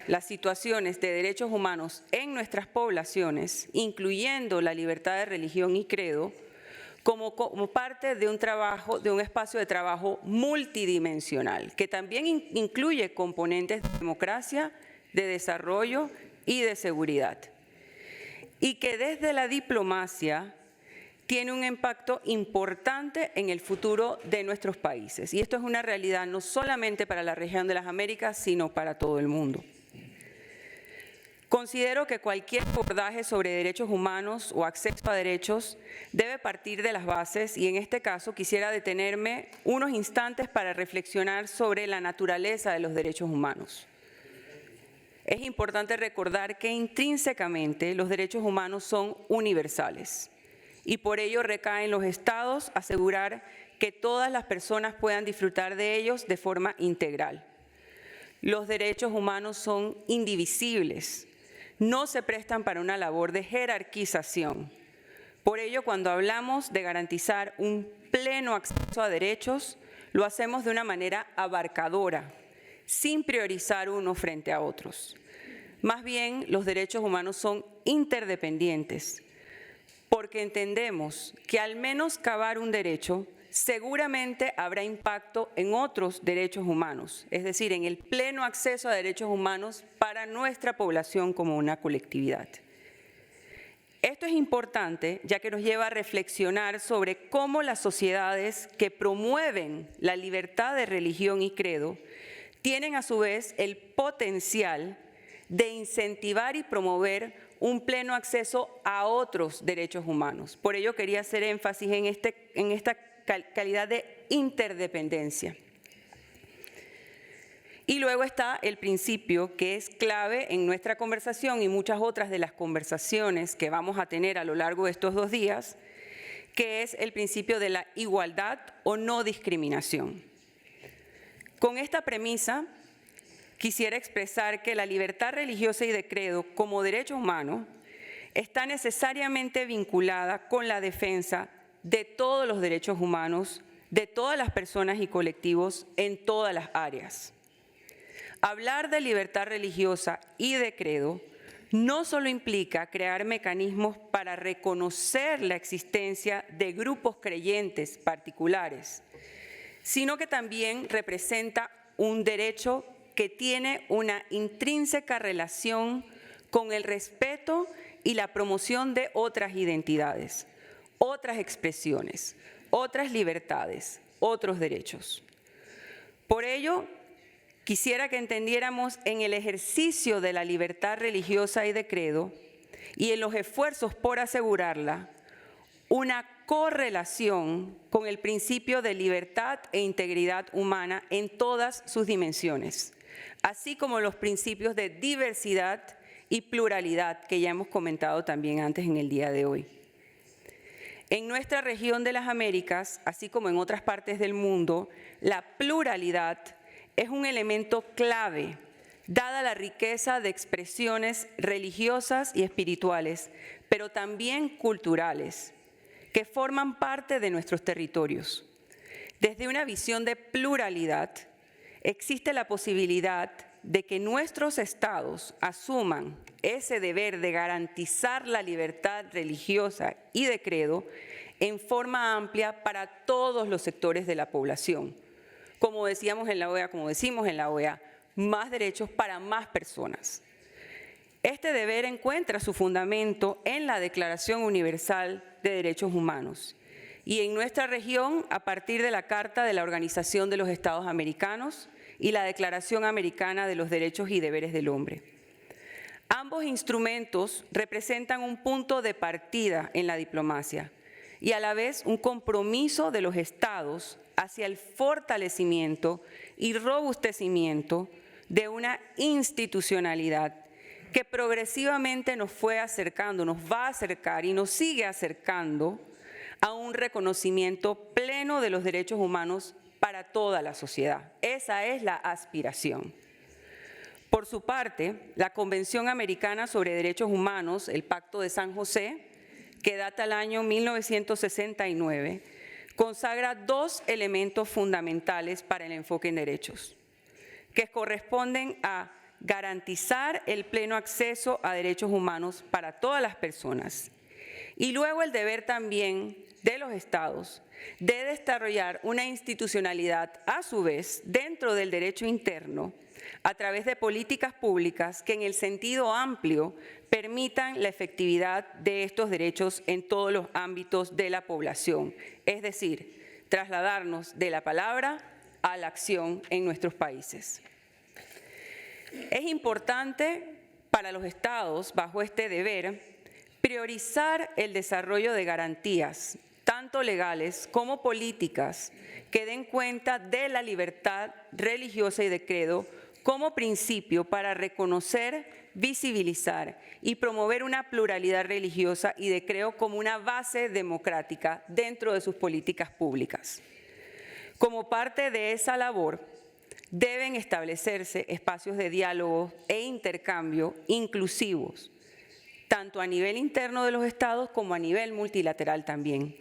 [SPEAKER 4] las situaciones de derechos humanos en nuestras poblaciones, incluyendo la libertad de religión y credo, como parte de un trabajo, de un espacio de trabajo multidimensional, que también incluye componentes de democracia, de desarrollo y de seguridad. Y que desde la diplomacia tiene un impacto importante en el futuro de nuestros países. Y esto es una realidad no solamente para la región de las Américas, sino para todo el mundo. Considero que cualquier abordaje sobre derechos humanos o acceso a derechos debe partir de las bases y en este caso quisiera detenerme unos instantes para reflexionar sobre la naturaleza de los derechos humanos. Es importante recordar que intrínsecamente los derechos humanos son universales y por ello recae en los estados asegurar que todas las personas puedan disfrutar de ellos de forma integral. Los derechos humanos son indivisibles, no se prestan para una labor de jerarquización. Por ello, cuando hablamos de garantizar un pleno acceso a derechos, lo hacemos de una manera abarcadora, sin priorizar unos frente a otros. Más bien, los derechos humanos son interdependientes, porque entendemos que al menoscabar un derecho, seguramente habrá impacto en otros derechos humanos, es decir, en el pleno acceso a derechos humanos para nuestra población como una colectividad. Esto es importante, ya que nos lleva a reflexionar sobre cómo las sociedades que promueven la libertad de religión y credo tienen a su vez el potencial de incentivar y promover un pleno acceso a otros derechos humanos. Por ello quería hacer énfasis en esta calidad de interdependencia. Y luego está el principio que es clave en nuestra conversación y muchas otras de las conversaciones que vamos a tener a lo largo de estos 2 días, que es el principio de la igualdad o no discriminación. Con esta premisa, quisiera expresar que la libertad religiosa y de credo como derecho humano está necesariamente vinculada con la defensa de todos los derechos humanos, de todas las personas y colectivos en todas las áreas. Hablar de libertad religiosa y de credo no solo implica crear mecanismos para reconocer la existencia de grupos creyentes particulares, sino que también representa un derecho que tiene una intrínseca relación con el respeto y la promoción de otras identidades, otras expresiones, otras libertades, otros derechos. Por ello, quisiera que entendiéramos en el ejercicio de la libertad religiosa y de credo y en los esfuerzos por asegurarla, una correlación con el principio de libertad e integridad humana en todas sus dimensiones, así como los principios de diversidad y pluralidad que ya hemos comentado también antes en el día de hoy. En nuestra región de las Américas, así como en otras partes del mundo, la pluralidad es un elemento clave, dada la riqueza de expresiones religiosas y espirituales, pero también culturales, que forman parte de nuestros territorios. Desde una visión de pluralidad, existe la posibilidad de que nuestros estados asuman ese deber de garantizar la libertad religiosa y de credo en forma amplia para todos los sectores de la población. Como decíamos en la OEA, como decimos en la OEA, más derechos para más personas. Este deber encuentra su fundamento en la Declaración Universal de Derechos Humanos y en nuestra región a partir de la Carta de la Organización de los Estados Americanos y la Declaración Americana de los Derechos y Deberes del Hombre. Ambos instrumentos representan un punto de partida en la diplomacia y a la vez un compromiso de los estados hacia el fortalecimiento y robustecimiento de una institucionalidad que progresivamente nos fue acercando, nos va a acercar y nos sigue acercando a un reconocimiento pleno de los derechos humanos para toda la sociedad. Esa es la aspiración. Por su parte, la Convención Americana sobre Derechos Humanos, el Pacto de San José, que data del año 1969, consagra 2 elementos fundamentales para el enfoque en derechos, que corresponden a garantizar el pleno acceso a derechos humanos para todas las personas y luego el deber también de los estados de desarrollar una institucionalidad a su vez dentro del derecho interno a través de políticas públicas que en el sentido amplio permitan la efectividad de estos derechos en todos los ámbitos de la población, es decir, trasladarnos de la palabra a la acción en nuestros países. Es importante para los estados, bajo este deber, priorizar el desarrollo de garantías, tanto legales como políticas, que den cuenta de la libertad religiosa y de credo como principio para reconocer, visibilizar y promover una pluralidad religiosa y de credo como una base democrática dentro de sus políticas públicas. Como parte de esa labor, deben establecerse espacios de diálogo e intercambio inclusivos, tanto a nivel interno de los estados como a nivel multilateral también,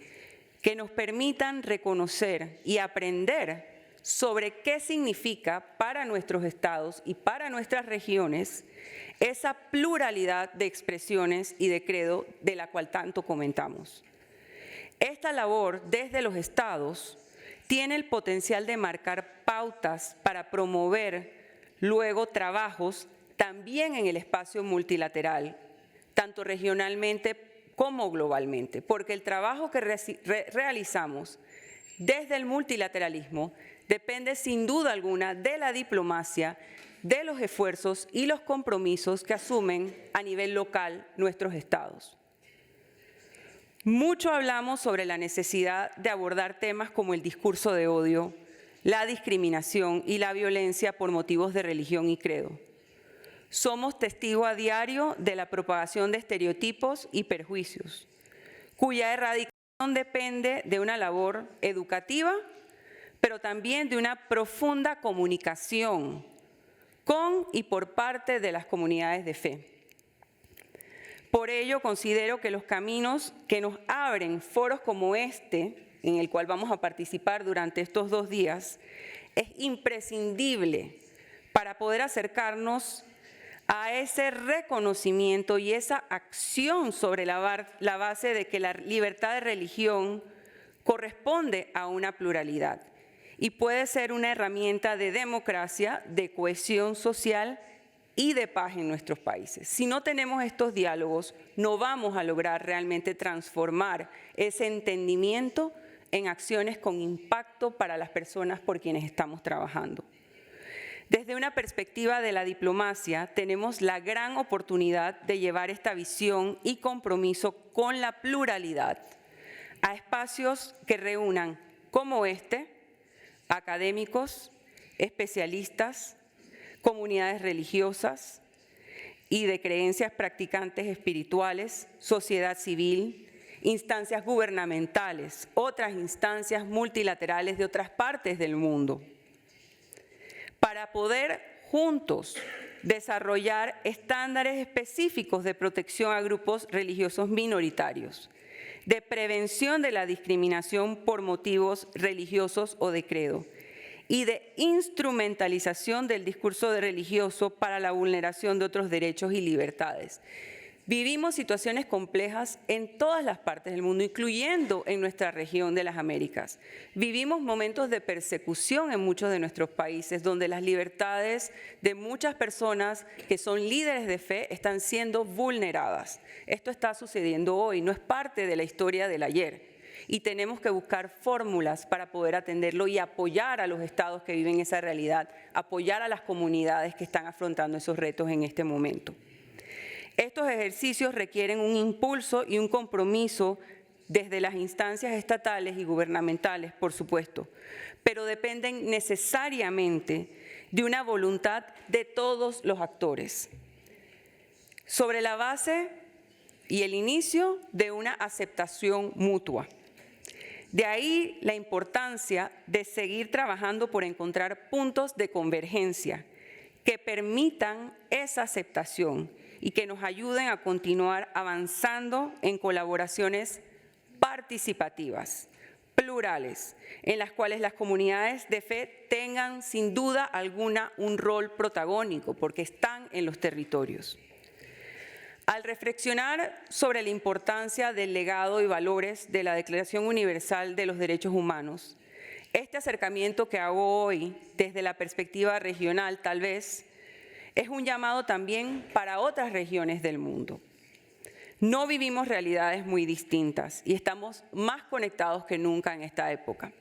[SPEAKER 4] que nos permitan reconocer y aprender sobre qué significa para nuestros estados y para nuestras regiones esa pluralidad de expresiones y de credo de la cual tanto comentamos. Esta labor desde los estados tiene el potencial de marcar pautas para promover luego trabajos también en el espacio multilateral, tanto regionalmente como globalmente, porque el trabajo que realizamos desde el multilateralismo depende sin duda alguna de la diplomacia, de los esfuerzos y los compromisos que asumen a nivel local nuestros estados. Mucho hablamos sobre la necesidad de abordar temas como el discurso de odio, la discriminación y la violencia por motivos de religión y credo. Somos testigos a diario de la propagación de estereotipos y perjuicios, cuya erradicación depende de una labor educativa, pero también de una profunda comunicación con y por parte de las comunidades de fe. Por ello, considero que los caminos que nos abren foros como este, en el cual vamos a participar durante estos 2 días, es imprescindible para poder acercarnos a ese reconocimiento y esa acción sobre la base de que la libertad de religión corresponde a una pluralidad y puede ser una herramienta de democracia, de cohesión social y de paz en nuestros países. Si no tenemos estos diálogos, no vamos a lograr realmente transformar ese entendimiento en acciones con impacto para las personas por quienes estamos trabajando. Desde una perspectiva de la diplomacia, tenemos la gran oportunidad de llevar esta visión y compromiso con la pluralidad a espacios que reúnan, como este, académicos, especialistas, comunidades religiosas y de creencias practicantes espirituales, sociedad civil, instancias gubernamentales, otras instancias multilaterales de otras partes del mundo, para poder juntos desarrollar estándares específicos de protección a grupos religiosos minoritarios, de prevención de la discriminación por motivos religiosos o de credo, y de instrumentalización del discurso religioso para la vulneración de otros derechos y libertades. Vivimos situaciones complejas en todas las partes del mundo, incluyendo en nuestra región de las Américas. Vivimos momentos de persecución en muchos de nuestros países, donde las libertades de muchas personas que son líderes de fe están siendo vulneradas. Esto está sucediendo hoy, no es parte de la historia del ayer. Y tenemos que buscar fórmulas para poder atenderlo y apoyar a los estados que viven esa realidad, apoyar a las comunidades que están afrontando esos retos en este momento. Estos ejercicios requieren un impulso y un compromiso desde las instancias estatales y gubernamentales, por supuesto, pero dependen necesariamente de una voluntad de todos los actores, sobre la base y el inicio de una aceptación mutua. De ahí la importancia de seguir trabajando por encontrar puntos de convergencia que permitan esa aceptación y que nos ayuden a continuar avanzando en colaboraciones participativas, plurales, en las cuales las comunidades de fe tengan sin duda alguna un rol protagónico, porque están en los territorios. Al reflexionar sobre la importancia del legado y valores de la Declaración Universal de los Derechos Humanos, este acercamiento que hago hoy desde la perspectiva regional tal vez es un llamado también para otras regiones del mundo. No vivimos realidades muy distintas y estamos más conectados que nunca en esta época.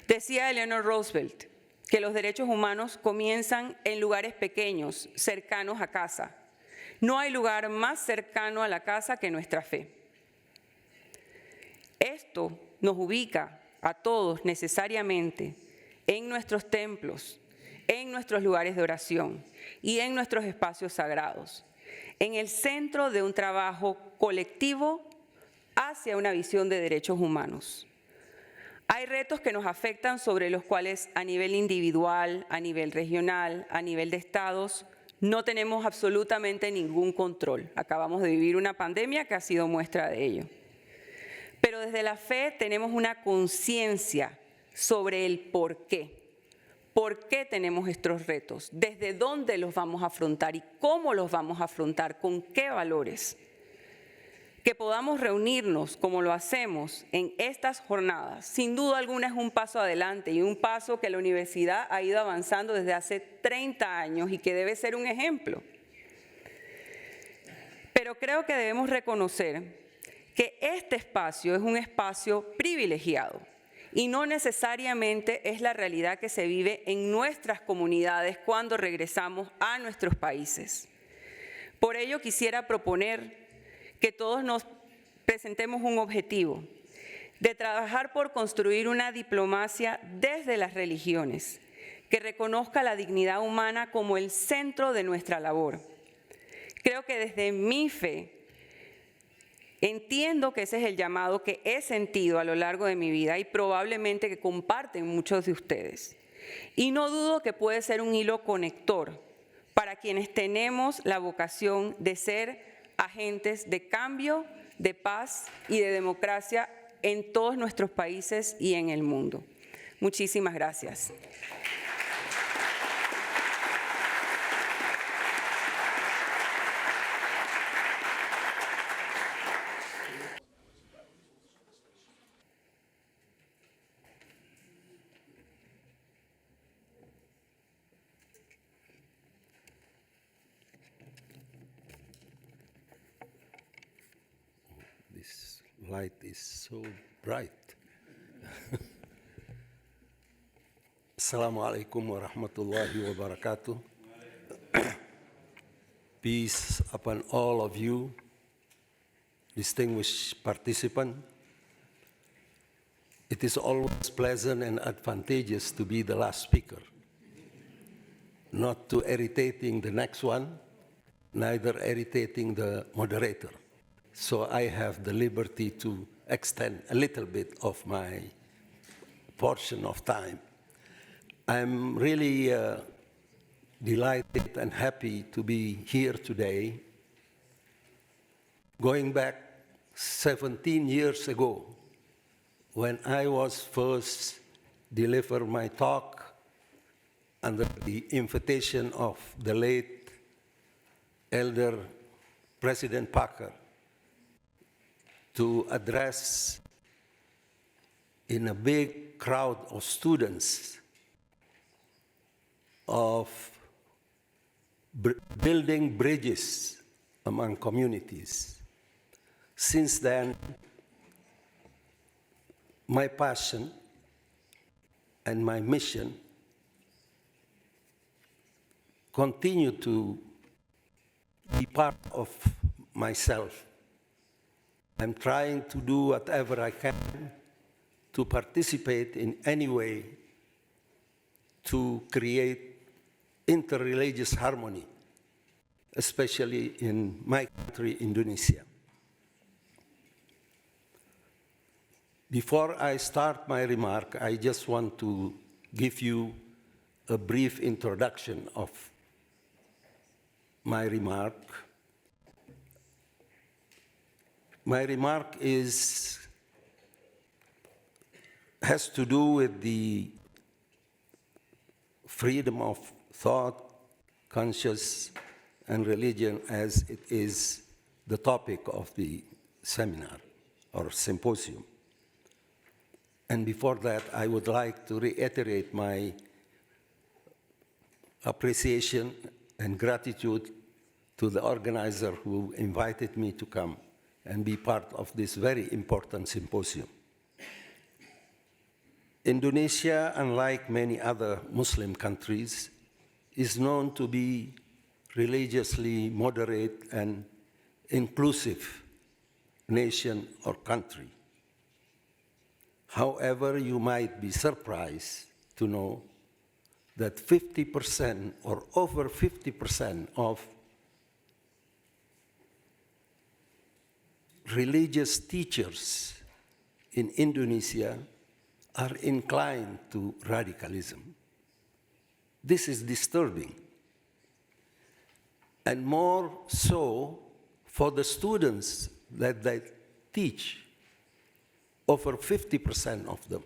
[SPEAKER 4] Decía Eleanor Roosevelt que los derechos humanos comienzan en lugares pequeños, cercanos a casa. No hay lugar más cercano a la casa que nuestra fe. Esto nos ubica a todos necesariamente en nuestros templos, en nuestros lugares de oración y en nuestros espacios sagrados, en el centro de un trabajo colectivo hacia una visión de derechos humanos. Hay retos que nos afectan sobre los cuales a nivel individual, a nivel regional, a nivel de estados, no tenemos absolutamente ningún control. Acabamos de vivir una pandemia que ha sido muestra de ello. Pero desde la fe tenemos una conciencia sobre el por qué. ¿Por qué tenemos estos retos? ¿Desde dónde los vamos a afrontar y cómo los vamos a afrontar? ¿Con qué valores? Que podamos reunirnos como lo hacemos en estas jornadas, sin duda alguna es un paso adelante y un paso que la universidad ha ido avanzando desde hace 30 años y que debe ser un ejemplo. Pero creo que debemos reconocer que este espacio es un espacio privilegiado y no necesariamente es la realidad que se vive en nuestras comunidades cuando regresamos a nuestros países. Por ello quisiera proponer que todos nos presentemos un objetivo de trabajar por construir una diplomacia desde las religiones, que reconozca la dignidad humana como el centro de nuestra labor. Creo que desde mi fe, entiendo que ese es el llamado que he sentido a lo largo de mi vida y probablemente que comparten muchos de ustedes. Y no dudo que puede ser un hilo conector para quienes tenemos la vocación de ser agentes de cambio, de paz y de democracia en todos nuestros países y en el mundo. Muchísimas gracias.
[SPEAKER 7] This light is so bright. Assalamu alaikum wa rahmatullahi wa barakatuh. Peace upon all of you, distinguished participants. It is always pleasant and advantageous to be the last speaker, not too irritating the next one, neither irritating the moderator. So I have the liberty to extend a little bit of my portion of time. I'm really delighted and happy to be here today. Going back 17 years ago, when I was first deliver my talk under the invitation of the late Elder President Parker, to address in a big crowd of students of building bridges among communities. Since then, my passion and my mission continue to be part of myself. I'm trying to do whatever I can to participate in any way to create interreligious harmony, especially in my country, Indonesia. Before I start my remark, I just want to give you a brief introduction of my remark. My remark has to do with the freedom of thought, conscience, and religion as it is the topic of the seminar or symposium. And before that, I would like to reiterate my appreciation and gratitude to the organizer who invited me to come and be part of this very important symposium. Indonesia, unlike many other Muslim countries, is known to be religiously moderate and inclusive nation or country. However, you might be surprised to know that 50% or over 50% of religious teachers in Indonesia are inclined to radicalism. This is disturbing. And more so for the students that they teach, over 50% of them.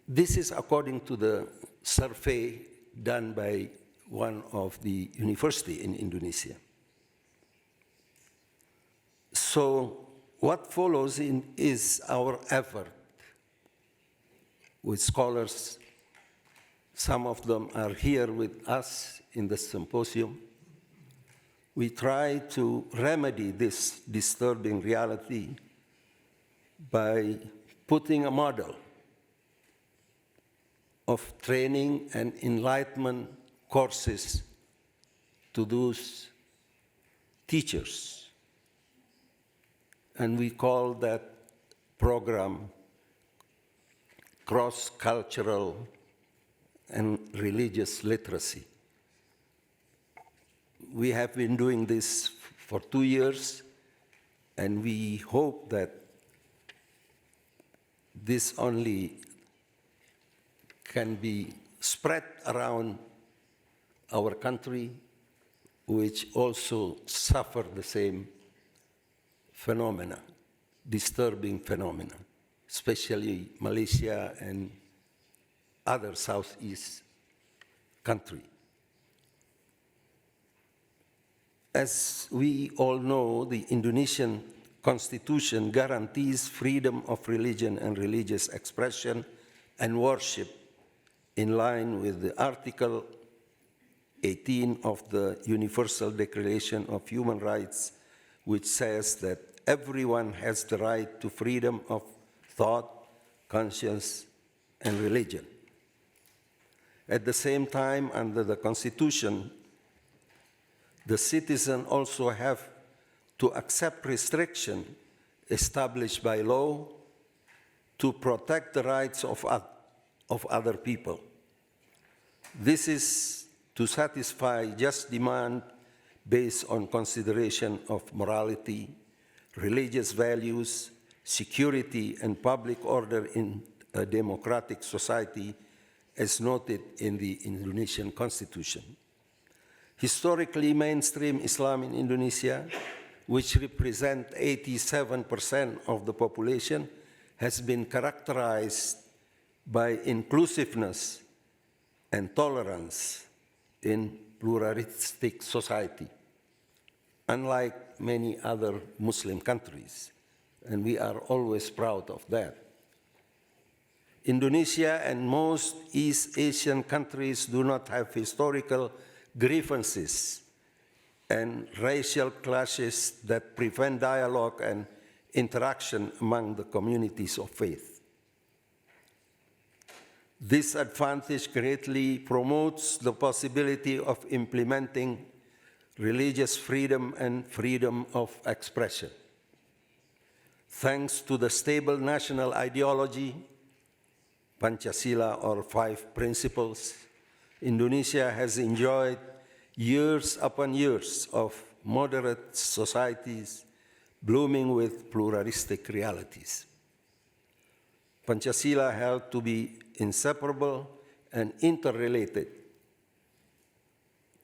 [SPEAKER 7] This is according to the survey done by one of the university in Indonesia. So what follows is our effort with scholars. Some of them are here with us in the symposium. We try to remedy this disturbing reality by putting a model of training and enlightenment courses to those teachers. And we call that program cross-cultural and religious literacy. We have been doing this for 2 years, and we hope that this only can be spread around our country, which also suffer the same phenomena, disturbing phenomena, especially Malaysia and other Southeast countries. As we all know, the Indonesian Constitution guarantees freedom of religion and religious expression and worship in line with the Article 18 of the Universal Declaration of Human Rights, which says that everyone has the right to freedom of thought, conscience, and religion. At the same time, under the Constitution, the citizen also have to accept restriction established by law to protect the rights of other people. This is to satisfy just demand based on consideration of morality, religious values, security, and public order in a democratic society, as noted in the Indonesian Constitution. Historically, mainstream Islam in Indonesia, which represents 87% of the population, has been characterized by inclusiveness and tolerance in pluralistic society, unlike many other Muslim countries, and we are always proud of that. Indonesia and most East Asian countries do not have historical grievances and racial clashes that prevent dialogue and interaction among the communities of faith. This advantage greatly promotes the possibility of implementing religious freedom and freedom of expression. Thanks to the stable national ideology, Pancasila or 5 principles, Indonesia has enjoyed years upon years of moderate societies blooming with pluralistic realities. Pancasila held to be inseparable and interrelated.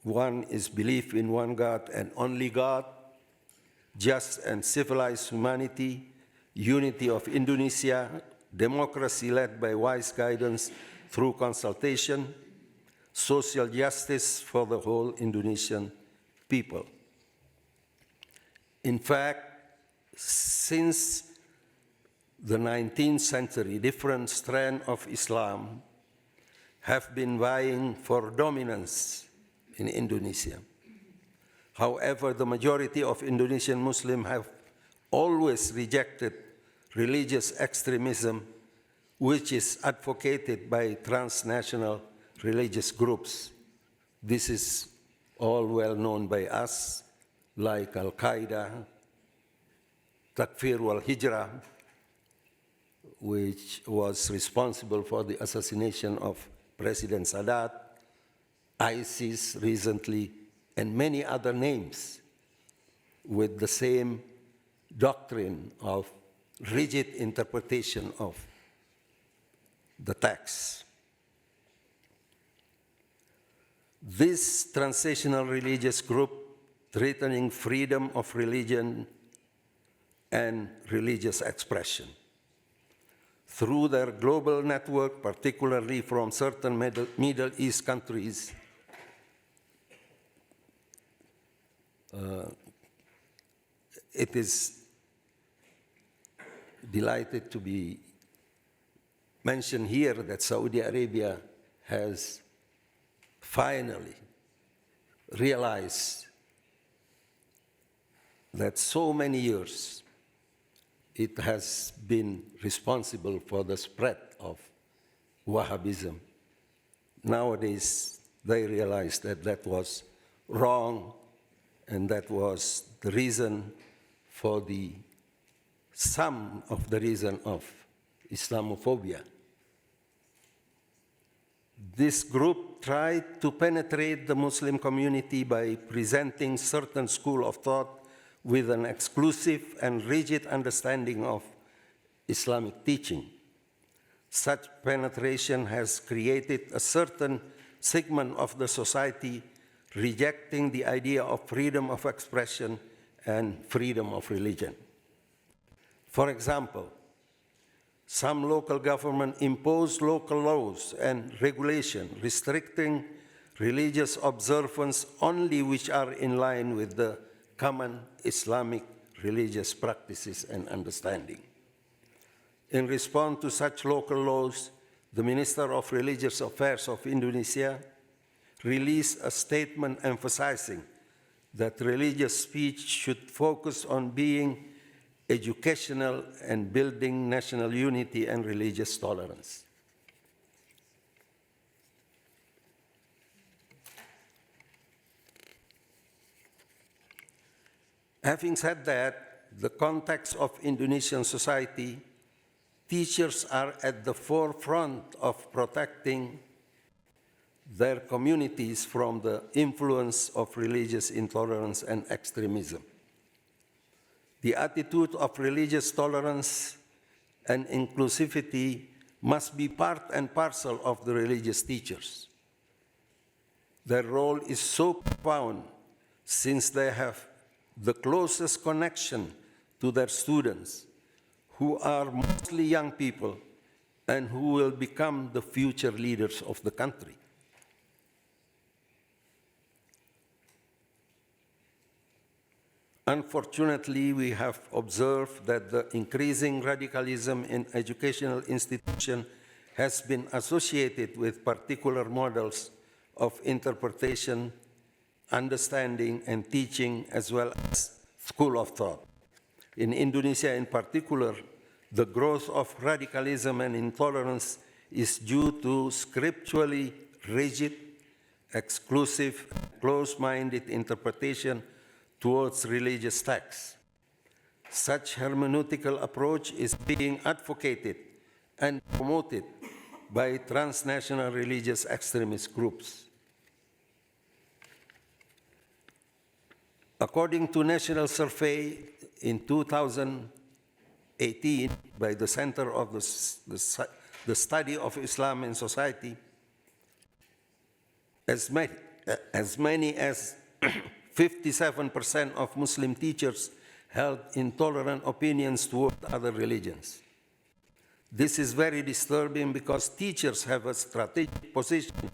[SPEAKER 7] One is belief in one God and only God, just and civilized humanity, unity of Indonesia, democracy led by wise guidance through consultation, social justice for the whole Indonesian people. In fact, since the 19th century, different strands of Islam have been vying for dominance in Indonesia. However, the majority of Indonesian Muslims have always rejected religious extremism, which is advocated by transnational religious groups. This is all well known by us, like Al-Qaeda, Takfir wal-Hijrah, which was responsible for the assassination of President Sadat, ISIS recently, and many other names with the same doctrine of rigid interpretation of the text. This transitional religious group threatening freedom of religion and religious expression. Through their global network, particularly from certain Middle East countries, it is delighted to be mentioned here that Saudi Arabia has finally realized that so many years it has been responsible for the spread of Wahhabism. Nowadays, they realize that that was wrong, and that was the reason for some of the reason of Islamophobia. This group tried to penetrate the Muslim community by presenting certain school of thought with an exclusive and rigid understanding of Islamic teaching. Such penetration has created a certain segment of the society rejecting the idea of freedom of expression and freedom of religion. For example, some local government impose local laws and regulations restricting religious observance only which are in line with the common Islamic religious practices and understanding. In response to such local laws, the Minister of Religious Affairs of Indonesia released a statement emphasizing that religious speech should focus on being educational and building national unity and religious tolerance. Having said that, the context of Indonesian society, teachers are at the forefront of protecting their communities from the influence of religious intolerance and extremism. The attitude of religious tolerance and inclusivity must be part and parcel of the religious teachers. Their role is so profound since they have the closest connection to their students, who are mostly young people and who will become the future leaders of the country. Unfortunately, we have observed that the increasing radicalism in educational institutions has been associated with particular models of interpretation, understanding, and teaching, as well as school of thought. In Indonesia in particular, the growth of radicalism and intolerance is due to scripturally rigid, exclusive, close-minded interpretation towards religious texts. Such hermeneutical approach is being advocated and promoted by transnational religious extremist groups. According to national survey in 2018 by the Center of the Study of Islam and Society, as many as 57% of Muslim teachers held intolerant opinions toward other religions. This is very disturbing because teachers have a strategic position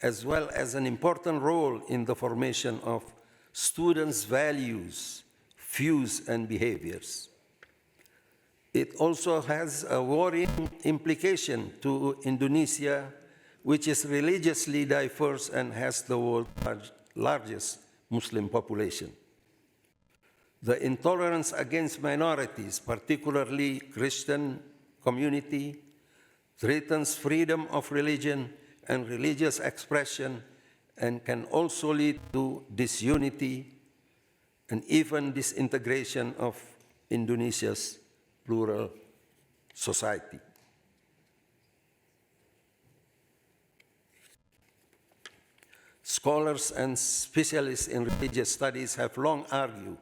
[SPEAKER 7] as well as an important role in the formation of students' values, views, and behaviors. It also has a worrying implication to Indonesia, which is religiously diverse and has the world's largest Muslim population. The intolerance against minorities, particularly Christian community, threatens freedom of religion and religious expression and can also lead to disunity and even disintegration of Indonesia's plural society. Scholars and specialists in religious studies have long argued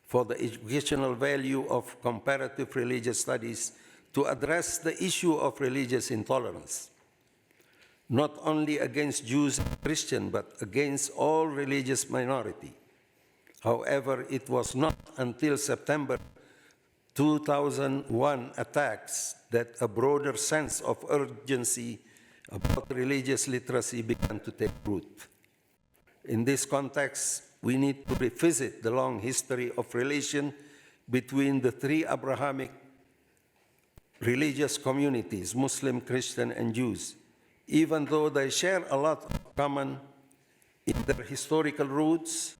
[SPEAKER 7] for the educational value of comparative religious studies to address the issue of religious intolerance, not only against Jews and Christians, but against all religious minority. However, it was not until September 2001 attacks that a broader sense of urgency about religious literacy began to take root. In this context, we need to revisit the long history of relation between the three Abrahamic religious communities, Muslim, Christian, and Jews. Even though they share a lot of common in their historical roots,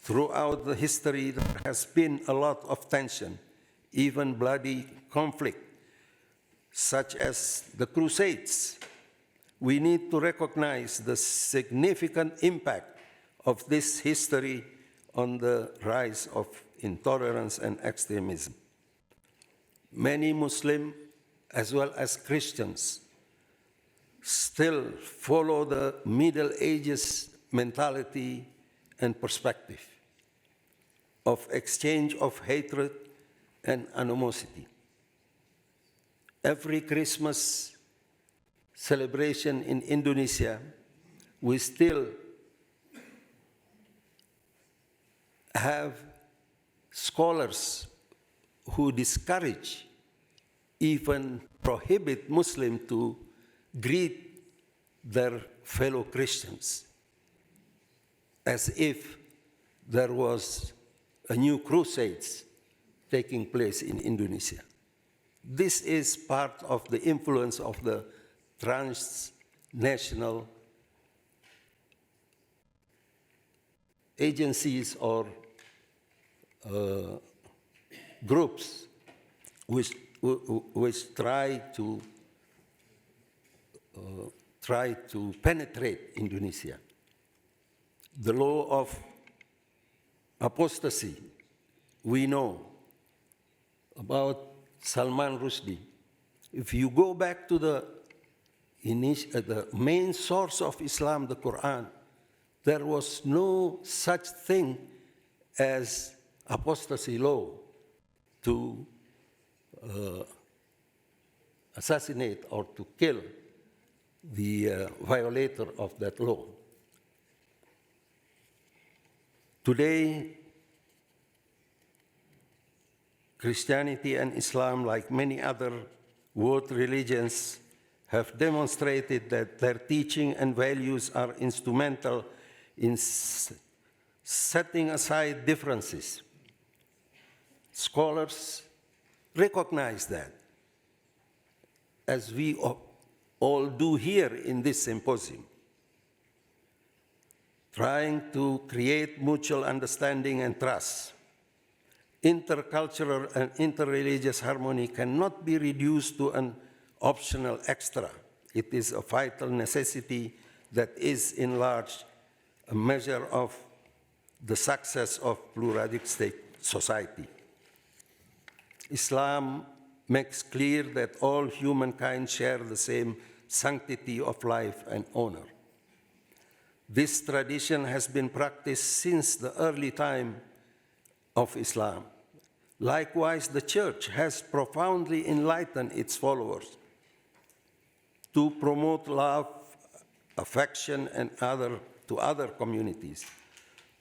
[SPEAKER 7] throughout the history there has been a lot of tension, even bloody conflict, such as the Crusades. We need to recognize the significant impact of this history on the rise of intolerance and extremism. Many Muslim, as well as Christians, still follow the Middle Ages mentality and perspective of exchange of hatred and animosity. Every Christmas celebration in Indonesia, we still have scholars who discourage, even prohibit Muslims to greet their fellow Christians, as if there was a new crusades taking place in Indonesia. This is part of the influence of the transnational agencies or groups which try to penetrate Indonesia. The law of apostasy, we know about Salman Rushdie. If you go back to the main source of Islam, the Quran, there was no such thing as apostasy law to assassinate or to kill the violator of that law. Today, Christianity and Islam, like many other world religions, have demonstrated that their teaching and values are instrumental in setting aside differences. Scholars recognize that, as we all do here in this symposium, trying to create mutual understanding and trust. Intercultural and interreligious harmony cannot be reduced to an optional extra. It is a vital necessity that is, in large, a measure of the success of pluralistic society. Islam makes clear that all humankind share the same sanctity of life and honor. This tradition has been practiced since the early time of Islam. Likewise, the Church has profoundly enlightened its followers to promote love, affection, and to other communities.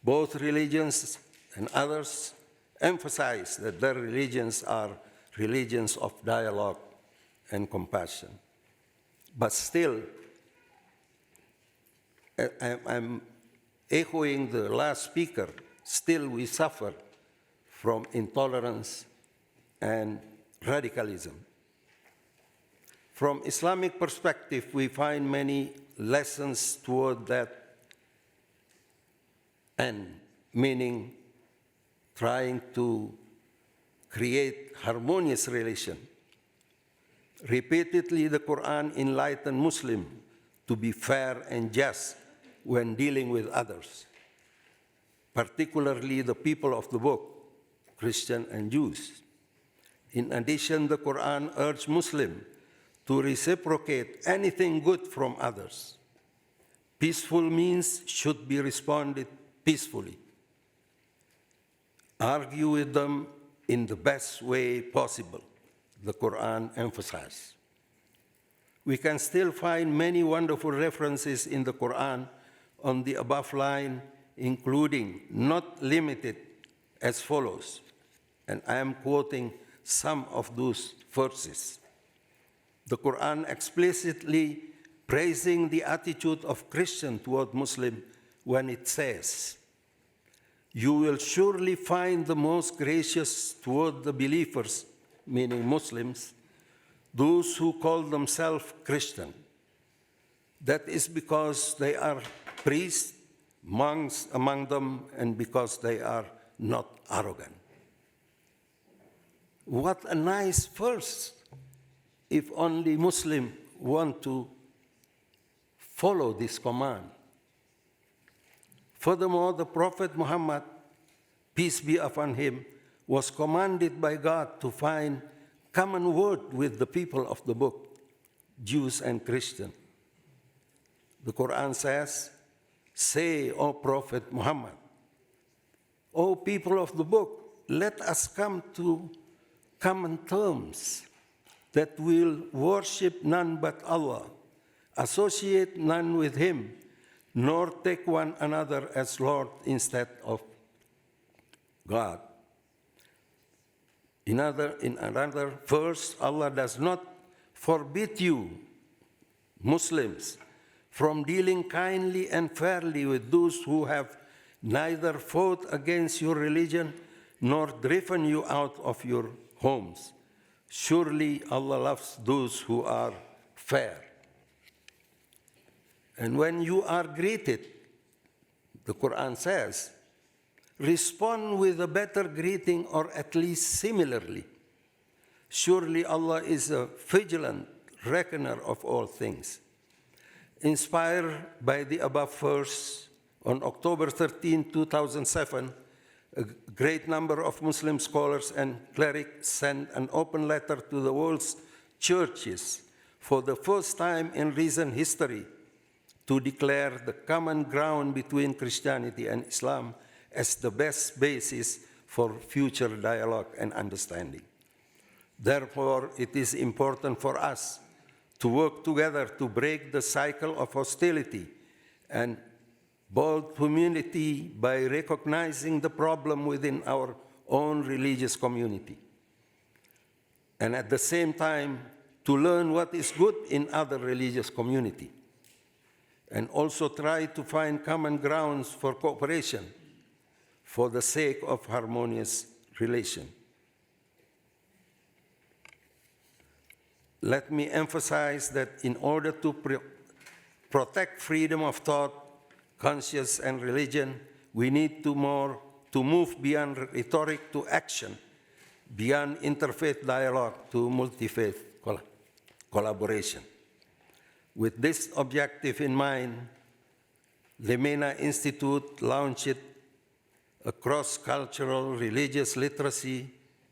[SPEAKER 7] Both religions and others emphasize that their religions are religions of dialogue and compassion. But still, I'm echoing the last speaker, still we suffer from intolerance and radicalism. From Islamic perspective, we find many lessons toward that end, meaning trying to create harmonious relation. Repeatedly, the Quran enlightened Muslims to be fair and just when dealing with others, particularly the people of the book, Christian and Jews. In addition, the Quran urged Muslims to reciprocate anything good from others. Peaceful means should be responded peacefully. argue with them in the best way possible, the Quran emphasizes. We can still find many wonderful references in the Quran on the above line, including, not limited, as follows, and I am quoting some of those verses. The Quran explicitly praising the attitude of Christian toward Muslim when it says, "You will surely find the most gracious toward the believers," meaning Muslims, "those who call themselves Christian. That is because they are priests, monks among them, and because they are not arrogant." What a nice verse, if only Muslims want to follow this command. Furthermore, the Prophet Muhammad, peace be upon him, was commanded by God to find common word with the people of the book, Jews and Christians. The Quran says, "Say, O Prophet Muhammad, O people of the book, let us come to common terms that will worship none but Allah, associate none with him, nor take one another as Lord instead of God." In another verse, Allah does not forbid you, Muslims, from dealing kindly and fairly with those who have neither fought against your religion nor driven you out of your homes. Surely Allah loves those who are fair. And when you are greeted, the Quran says, respond with a better greeting or at least similarly. Surely Allah is a vigilant reckoner of all things. Inspired by the above verse, on October 13, 2007, a great number of Muslim scholars and clerics sent an open letter to the world's churches for the first time in recent history to declare the common ground between Christianity and Islam as the best basis for future dialogue and understanding. Therefore, it is important for us to work together to break the cycle of hostility and build community by recognizing the problem within our own religious community, and at the same time to learn what is good in other religious community, and also try to find common grounds for cooperation for the sake of harmonious relation. Let me emphasize that in order to protect freedom of thought, conscience, and religion, we need to move beyond rhetoric to action, beyond interfaith dialogue to multi-faith collaboration. With this objective in mind, Leimena Institute launched a cross-cultural religious literacy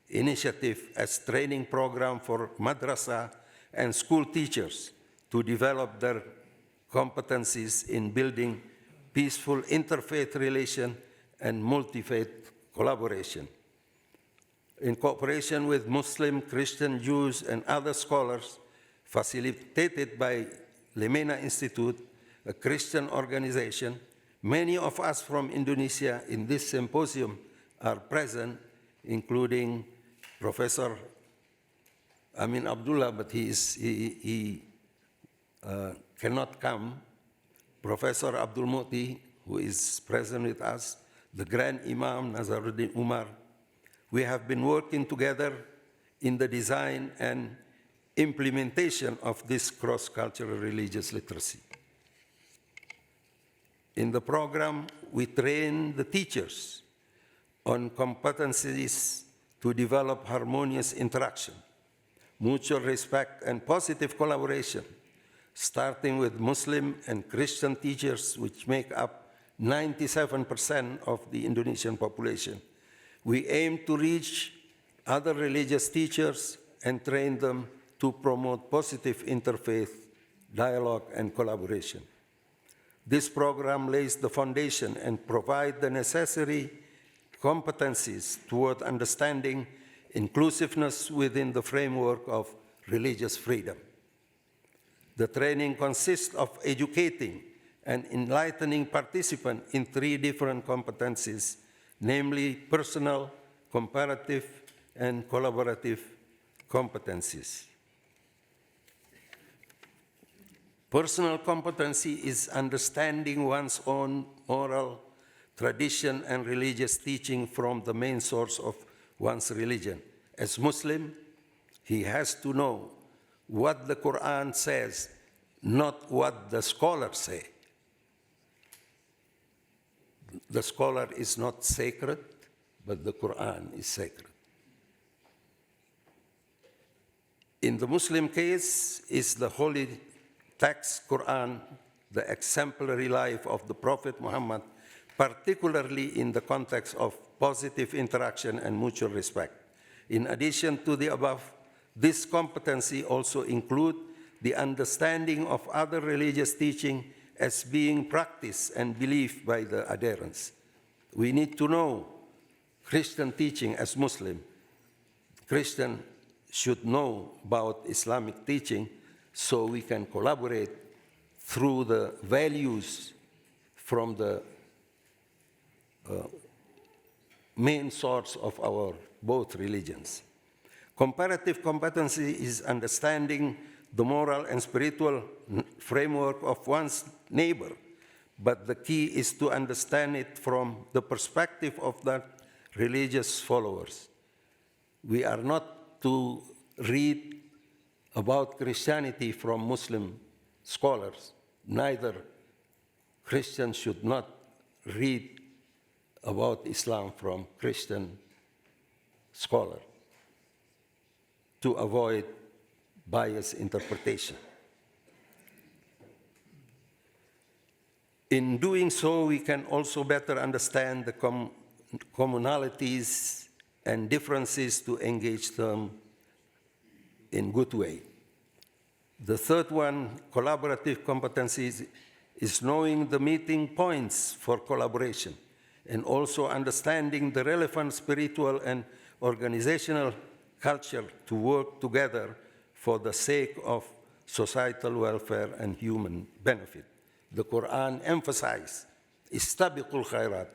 [SPEAKER 7] initiative as training program for madrasa and school teachers to develop their competencies in building peaceful interfaith relation and multi-faith collaboration. In cooperation with Muslim, Christian, Jews, and other scholars, facilitated by Leimena Institute, a Christian organization, many of us from Indonesia in this symposium are present, including Professor Amin Abdullah, but he cannot come. Professor Abdul Muti, who is present with us, the Grand Imam Nazaruddin Umar. We have been working together in the design and implementation of this cross-cultural religious literacy. In the program, we train the teachers on competencies to develop harmonious interaction, mutual respect, and positive collaboration, starting with Muslim and Christian teachers, which make up 97% of the Indonesian population. We aim to reach other religious teachers and train them to promote positive interfaith dialogue and collaboration. This program lays the foundation and provides the necessary competencies toward understanding inclusiveness within the framework of religious freedom. The training consists of educating and enlightening participants in 3 different competencies, namely personal, comparative, and collaborative competencies. Personal competency is understanding one's own moral tradition and religious teaching from the main source of one's religion. As Muslim, he has to know what the Quran says, not what the scholars say. The scholar is not sacred, but the Quran is sacred. In the Muslim case, is the holy text Quran, the exemplary life of the Prophet Muhammad, particularly in the context of positive interaction and mutual respect. In addition to the above, this competency also includes the understanding of other religious teaching as being practiced and believed by the adherents. We need to know Christian teaching as Muslim. Christian should know about Islamic teaching so we can collaborate through the values from the main source of our both religions. Comparative competency is understanding the moral and spiritual framework of one's neighbor, but the key is to understand it from the perspective of that religious followers. We are not to read about Christianity from Muslim scholars. Neither Christians should not read about Islam from Christian scholars to avoid biased interpretation. In doing so, we can also better understand the commonalities and differences to engage them in good way. The third one, collaborative competencies, is knowing the meeting points for collaboration and also understanding the relevant spiritual and organizational culture to work together for the sake of societal welfare and human benefit. The Quran emphasizes, istabiqul khairat,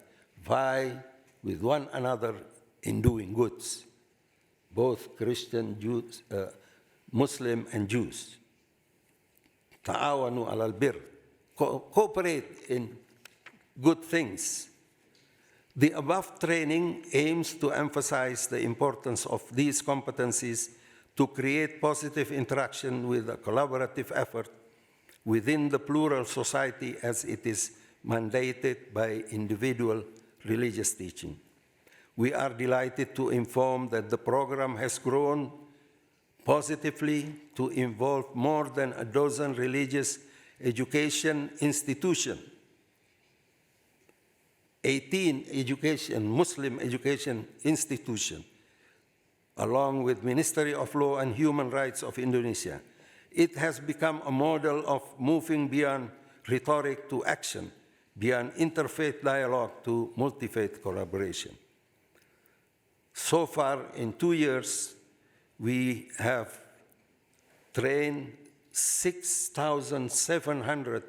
[SPEAKER 7] vie with one another in doing goods, both Christian, Jews, Muslim and Jews. Ta'awanu alal bir, cooperate in good things. The above training aims to emphasize the importance of these competencies to create positive interaction with a collaborative effort within the plural society as it is mandated by individual religious teaching. We are delighted to inform that the program has grown positively to involve more than a dozen religious education institutions, 18 Muslim education institutions, along with Ministry of Law and Human Rights of Indonesia. It has become a model of moving beyond rhetoric to action, beyond interfaith dialogue to multi-faith collaboration. So far, in 2 years, we have trained 6,700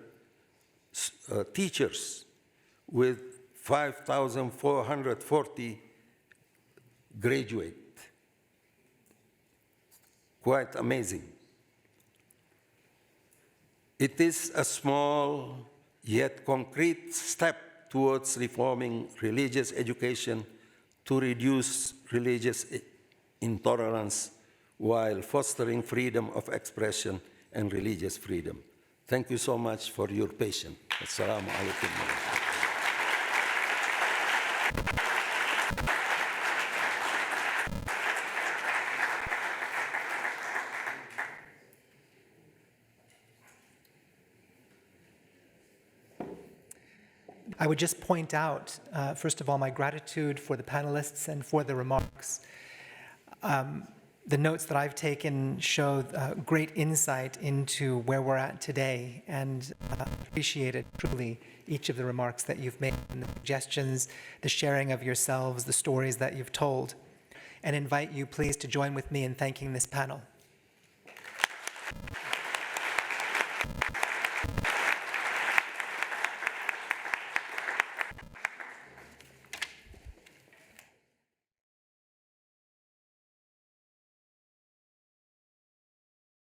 [SPEAKER 7] teachers with 5,440 graduates. Quite amazing. It is a small yet concrete step towards reforming religious education to reduce religious intolerance while fostering freedom of expression and religious freedom. Thank you so much for your patience. Assalamu alaikum.
[SPEAKER 1] I would just point out, first of all, my gratitude for the panelists and for the remarks. The notes that I've taken show great insight into where we're at today, and appreciated truly each of the remarks that you've made, and the suggestions, the sharing of yourselves, the stories that you've told, and invite you please to join with me in thanking this panel.